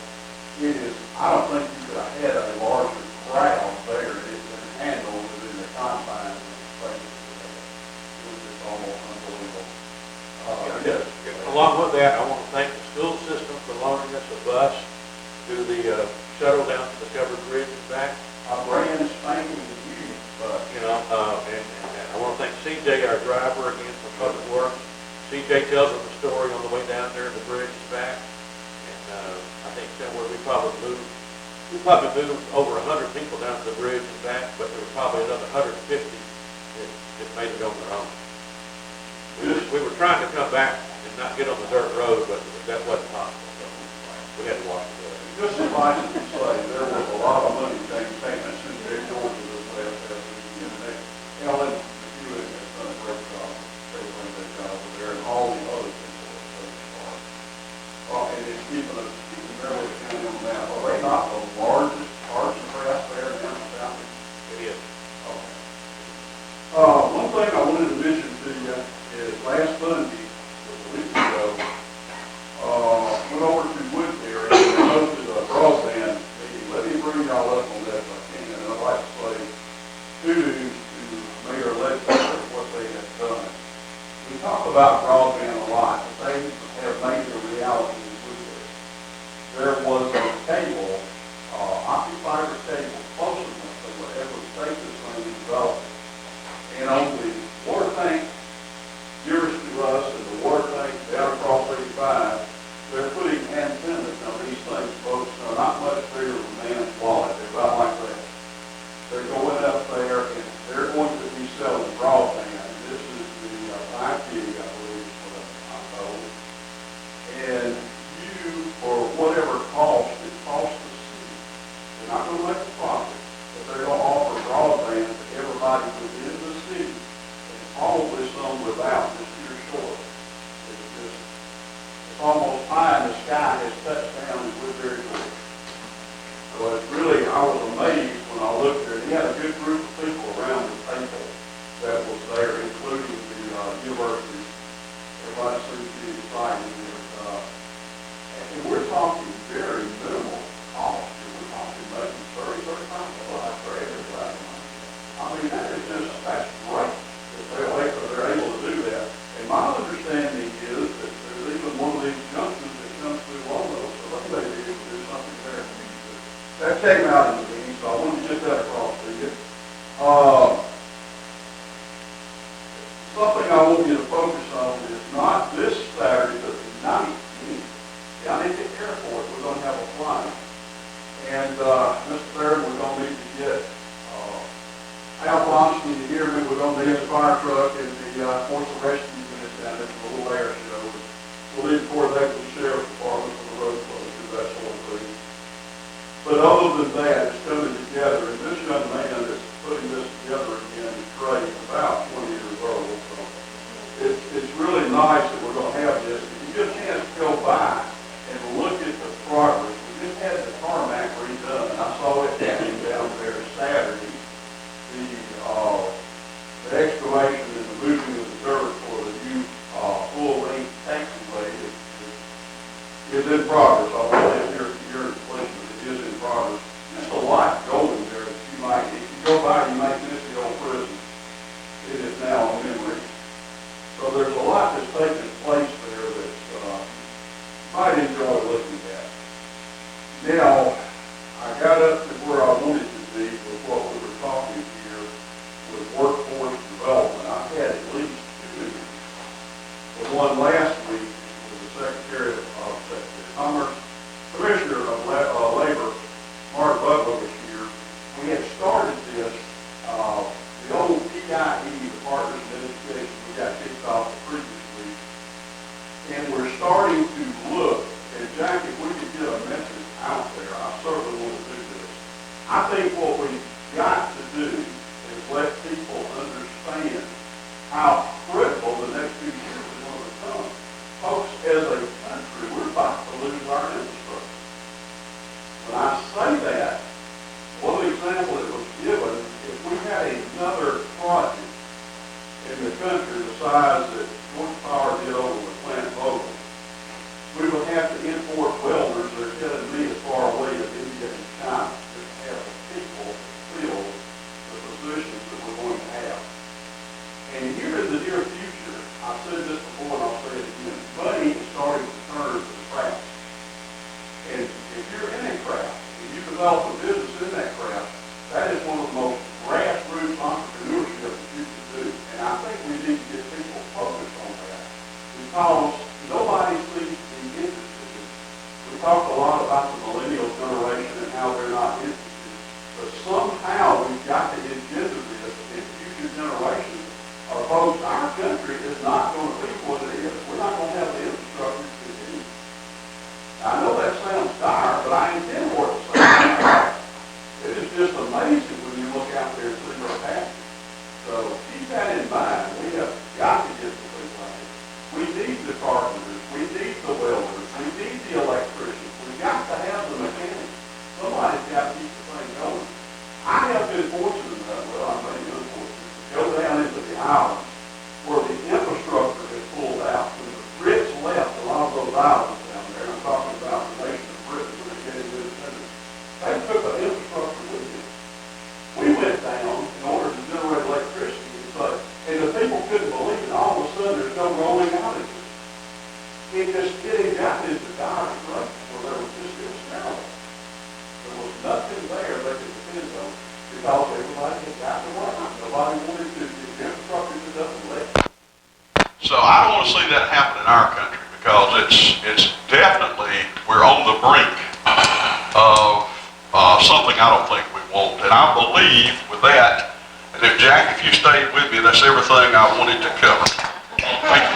[SPEAKER 3] It is, I don't think you could have had a larger crowd there and it been handled within the confines of the space that we had. It was just almost unbelievable. Yes.
[SPEAKER 13] Along with that, I want to thank the school system for loaning us a bus to the shuttle down to the covered bridge and back.
[SPEAKER 3] A brand spanking new bus.
[SPEAKER 13] And I want to thank CJ, our driver, again for Public Works. CJ tells them the story on the way down there, the bridge is back. And I think somewhere we probably moved over 100 people down to the bridge and back, but there were probably another 150 that made it on their own. We were trying to come back and not get on the dirt road, but that wasn't possible. So we had to walk the road.
[SPEAKER 3] Just suffice it to say, there was a lot of money being payments in their shoulders this last weekend. And Ellen, you have done a great job. They were doing that job over there, and all the other people that played the part. And it's keeping Meriwether County on the map. Are they not the largest arts and crafts fair in the county?
[SPEAKER 13] It is.
[SPEAKER 3] Okay. One thing I wanted to mention to you is last Sunday, a week ago, went over to Woodbury and hosted a broadband meeting. Let me bring y'all up on that if I can. And I'd like to say kudos to Mayor Legislature for what they have done. We talk about broadband a lot, but they have made it a reality in Woodbury. There was a cable, optic fiber cable, close enough to whatever state this thing is developed. And on the water tank nearest to us and the much bigger of a man's wallet, they're about like that. They're going up there and they're going to be selling broadband. And this is the 5 gig, I believe, is what I'm told. And you, for whatever cost it costs the city, they're not going to make a profit, but they're going to offer broadband to everybody within the city, and probably some without, just here short. It's almost pie in the sky has touched down in Woodbury, Georgia. So it's really, I was amazed when I looked there. He had a good group of people around the table that was there, including the university. Everybody seemed to be excited. And we're talking very minimal cost. We're talking maybe $30-$35 for everybody. I mean, that's great that they're able to do that. And my understanding is that there's even one of these junctions that comes through Lono, so they may be able to do something there. That came out in the meeting, so I wanted to get that across to you. Something I want you to focus on is not this Saturday, but the 19th. Down at the airport, we're going to have a flight. And Mr. Barrett, we're going to need to get Al Bronson, you hear me, we're going to need a fire truck and the force of rescue unit down at the little air show. We'll need to coordinate with the sheriff's department for the road closure, that sort of thing. But other than that, it's coming together, and this young man that's putting this together again is Trey, about 20 years old. So it's really nice that we're going to have this. If you get a chance to go by and look at the progress, we just had the tarmac redone, and I saw it down there Saturday. The excavation and the moving of the dirt for the new full-length taxiway is in progress. I want to hear your explanation, but it is in progress. Just a lot going there that you might, if you go by, you might miss the old prison. It is now a memory. So there's a lot that's taking place there that you might enjoy looking at. Now, I got up to where I wanted to be with what we were talking here with workforce development. I had at least 2 meetings. The one last week was the Secretary of Commerce, Commissioner of Labor, Mark Butler was here. We had started this, the old PIE, the Partners in Education, we got kicked off the previous week. And we're starting to look, and Jack, if we could get a message out there, I certainly want to do this. I think what we've got to do is let people understand how critical the next few years is going to become. Folks, as a country, we're about to lose our infrastructure. When I say that, one example that was given, if we had another project in the country the size that Georgia Power did over with Plant Vogel, we would have to import welders that are telling me as far away as India and China to have the people fill the positions that we're going to have. And here in the near future, I've said this before and I'll say it again, money is starting to turn to the craft. And if you're in a craft, and you develop a business in that craft, that is one of the most grassroots entrepreneurship that you can do. And I think we need to get people focused on that because nobody seems to be interested. We talk a lot about the millennial generation and how they're not interested, but somehow we've got to engender this in future generations. Or folks, our country is not going to be what it is. We're not going to have the infrastructure to continue. Now, I know that sounds dire, but I intend for it to sound dire. It is just amazing when you look out there and see what's happening. So keep that in mind. We have got to get the people out here. We need the carpenters. We need the welders. We need the electricians. We've got to have the mechanics. Somebody's got to keep the thing going. I have been fortunate enough, well, I'm very unfortunate, to go down into the islands where the infrastructure is pulled out. When the Brits left a lot of those islands down there, I'm talking about the nation of Britain when they get into independence, they took the infrastructure with them. We went down in order to generate electricity, and the people couldn't believe it. All of a sudden, there's no rolling outages. It had gotten into dire straits where there was just, it was terrible. There was nothing there they could depend on because everybody had got the way. Nobody wanted to, the infrastructure just doesn't let.
[SPEAKER 12] So I don't want to see that happen in our country because it's definitely, we're on the brink something I don't think we want. And I believe with that, and if Jack, if you stayed with me, that's everything I wanted to cover. Thank you.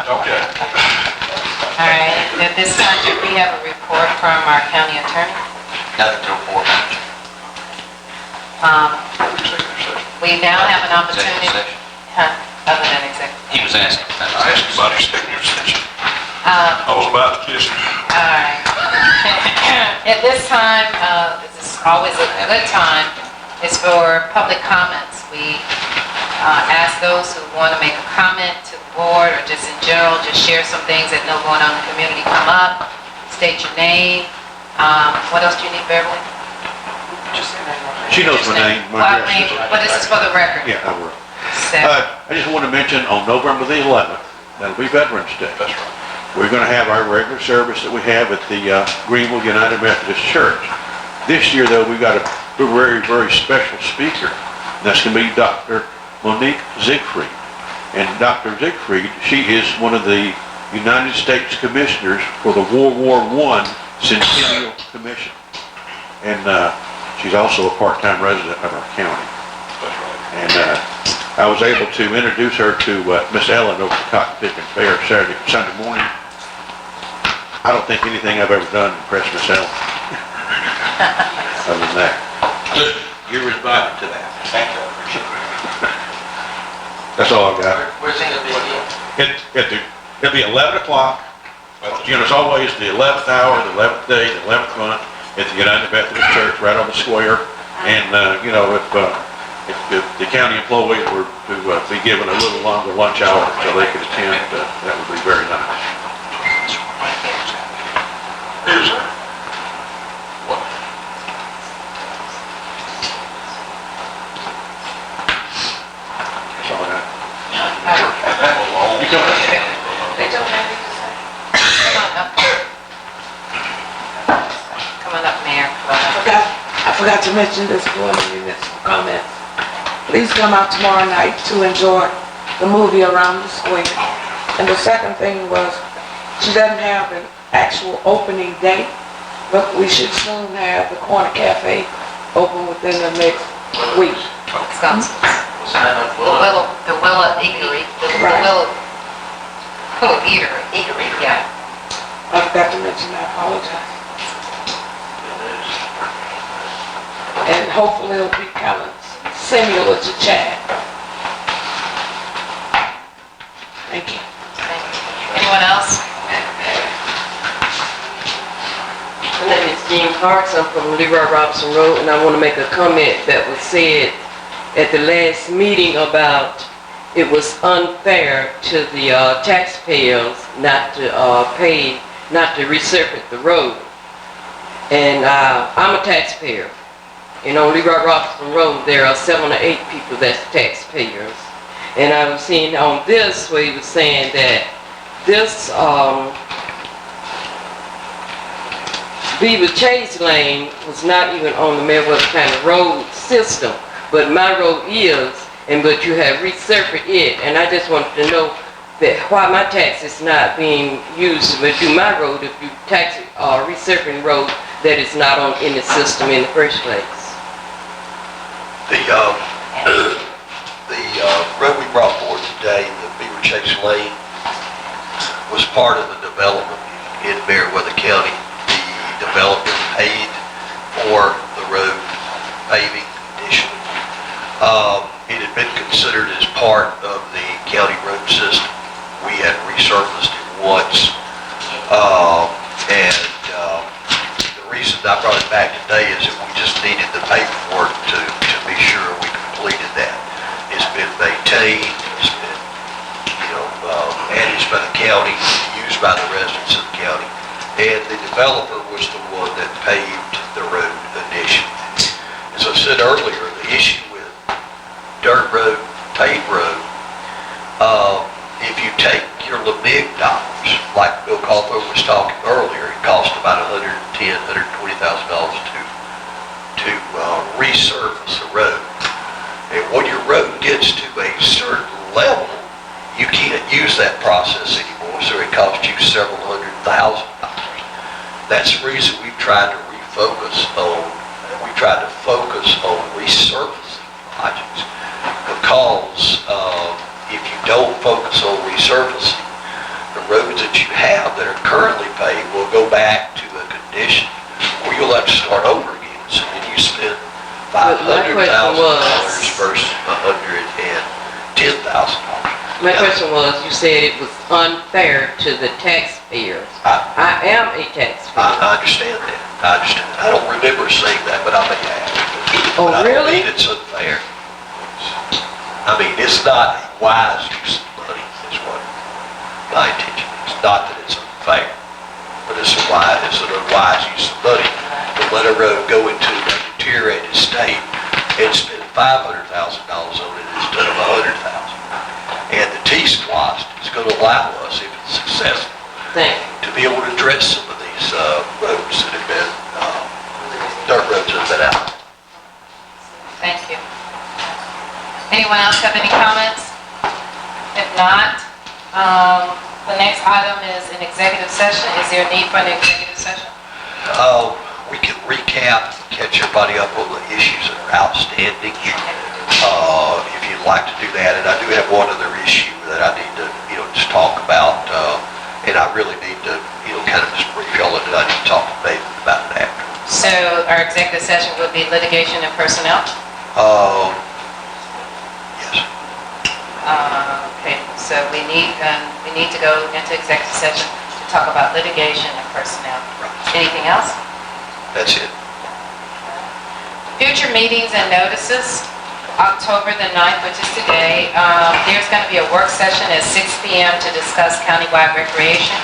[SPEAKER 12] Okay.
[SPEAKER 1] All right, at this time, do we have a report from our county attorney?
[SPEAKER 9] Nothing to report.
[SPEAKER 1] We now have an opportunity,
[SPEAKER 11] Executive session.
[SPEAKER 1] other than executive.
[SPEAKER 11] He was asking.
[SPEAKER 12] I asked about executive session.
[SPEAKER 1] Uh,
[SPEAKER 12] I was about to kiss him.
[SPEAKER 1] All right. At this time, this is always a good time, is for public comments. We ask those who want to make a comment to the board or just in general, just share some things that know going on in the community, come up, state your name. What else do you need, Beverly?
[SPEAKER 14] She knows my name, my
[SPEAKER 1] What
[SPEAKER 14] address.
[SPEAKER 1] name? But this is for the record.
[SPEAKER 14] Yeah, I will.
[SPEAKER 1] So,
[SPEAKER 14] I just want to mention on November the 11th, that'll be Veterans Day.
[SPEAKER 12] That's right.
[SPEAKER 14] We're going to have our regular service that we have at the Greenville United Methodist Church. This year, though, we've got a very, very special speaker. And that's going to be Dr. Monique Siegfried. And Dr. Siegfried, she is one of the United States Commissioners for the World War I Centennial Commission. And she's also a part-time resident of our county.
[SPEAKER 12] That's right.
[SPEAKER 14] And I was able to introduce her to Miss Ellen over at Cotton Picking Fair Sunday morning. I don't think anything I've ever done impressed Miss Ellen. Other than that.
[SPEAKER 13] You're invited to that.
[SPEAKER 12] Thank you.
[SPEAKER 14] That's all I've got.
[SPEAKER 11] Where's it gonna be again?
[SPEAKER 14] It'll be 11 o'clock. You know, it's always the 11th hour, the 11th day, the 11th month at the United Methodist Church right on the square. And, you know, if the county employees were to be given a little longer lunch hour so they could attend, that would be very nice.
[SPEAKER 12] Is there? What?
[SPEAKER 14] That's all I got.
[SPEAKER 12] You come in.
[SPEAKER 1] they don't have anything to say. Come on up, Mayor. Come on up.
[SPEAKER 15] I forgot to mention this for the municipal comments. Please come out tomorrow night to enjoy the movie Around the Square. And the second thing was, she doesn't have an actual opening date, but we should soon have the Corner Cafe open within the next week.
[SPEAKER 1] Wisconsin.
[SPEAKER 11] What's the name of
[SPEAKER 1] The Willow Eatery. The
[SPEAKER 15] Right.
[SPEAKER 1] Willow Eatery. Eatery, yeah.
[SPEAKER 15] I forgot to mention that, I apologize. And hopefully it'll be kind of similar to Chad. Thank you.
[SPEAKER 1] Anyone else?
[SPEAKER 16] My name is Jean Parks. I'm from Leroy Robinson Road, and I want to make a comment that was said at the last meeting about it was unfair to the taxpayers not to not to resurface the road. And I'm a taxpayer. And on Leroy Robinson Road, there are 7 or 8 people that's taxpayers. And I was seeing on this where he was saying that this Beaver Chase Lane was not even on the Meriwether County road system, but my road is, but you have resurfaced it, and I just wanted to know that why my tax is not being used to do my road if you tax resurfacing road that is not on in the system in the first place.
[SPEAKER 9] The road we brought forward today, the Beaver Chase Lane, was part of the development in Meriwether County. The developer paid for the road paving initially. It had been considered as part of the county road system. We had resurfaced it once, and the reason I brought it back today is that we just needed the paperwork to be sure we completed that. It's been maintained, it's been, managed by the county, used by the residents of the county, and the developer was the one that paved the road initially. As I said earlier, the issue with dirt road, paved road, if you take your LMIG dollars, like Bill Cawthorn was talking earlier, it costs about $110,000, $120,000 to resurface a road. And when your road gets to a certain level, you can't use that process anymore, so it costs you several $100,000. That's the reason we've tried to focus on resurfacing projects. Because if you don't focus on resurfacing, the roads that you have that are currently paved will go back to a condition where you'll have to start over again. So then you spend $500,000 versus $110,000.
[SPEAKER 16] My question was, you said it was unfair to the taxpayers. I am a taxpayer.
[SPEAKER 9] I understand that. I don't remember saying that, but I may have.
[SPEAKER 16] Oh,
[SPEAKER 9] But I don't
[SPEAKER 16] really?
[SPEAKER 9] mean it's unfair. I mean, it's not a wise use of money, is what my intention is. Not that it's unfair, but it's an unwise use of money to let a road go into a deteriorated state and spend $500,000 on it instead of $100,000. And the T-SPLOST is going to allow us, if it's successful, to be able to address some of these roads that have been, dirt roads that have been out.
[SPEAKER 1] Thank you. Anyone else have any comments? If not, the next item is an executive session. Is there a need for an executive session?
[SPEAKER 9] We can recap, catch everybody up on the issues that are outstanding, if you'd like to do that. And I do have one other issue that I need to, just talk about, and I really need to, kind of just brief y'all on it. I need to talk to David about it after.
[SPEAKER 1] So our executive session will be litigation and personnel?
[SPEAKER 9] Yes.
[SPEAKER 1] Okay, so we need to go into executive session to talk about litigation and personnel. Anything else?
[SPEAKER 9] That's it.
[SPEAKER 1] Future meetings and notices, October the 9th, which is today, there's going to be a work session at 6 p.m. to discuss countywide recreation.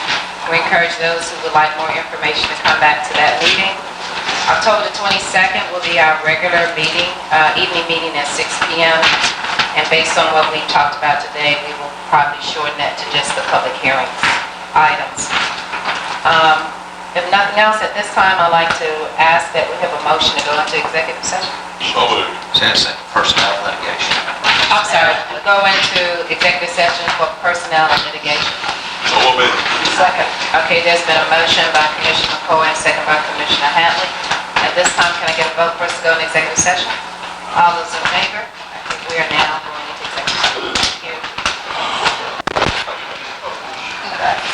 [SPEAKER 1] We encourage those who would like more information to come back to that meeting. October the 22nd will be our regular meeting, evening meeting at 6 p.m. And based on what we talked about today, we will probably shorten that to just the public hearings items. If nothing else, at this time, I'd like to ask that we have a motion to go into executive session.
[SPEAKER 12] So moved.
[SPEAKER 11] Personnel litigation.
[SPEAKER 1] I'm sorry, go into executive session for personnel and litigation.
[SPEAKER 12] So moved.
[SPEAKER 1] Second. Okay, there's been a motion by Commissioner McCoy and second by Commissioner Hatley. At this time, can I get a vote for us to go into executive session? All those in favor? I think we are now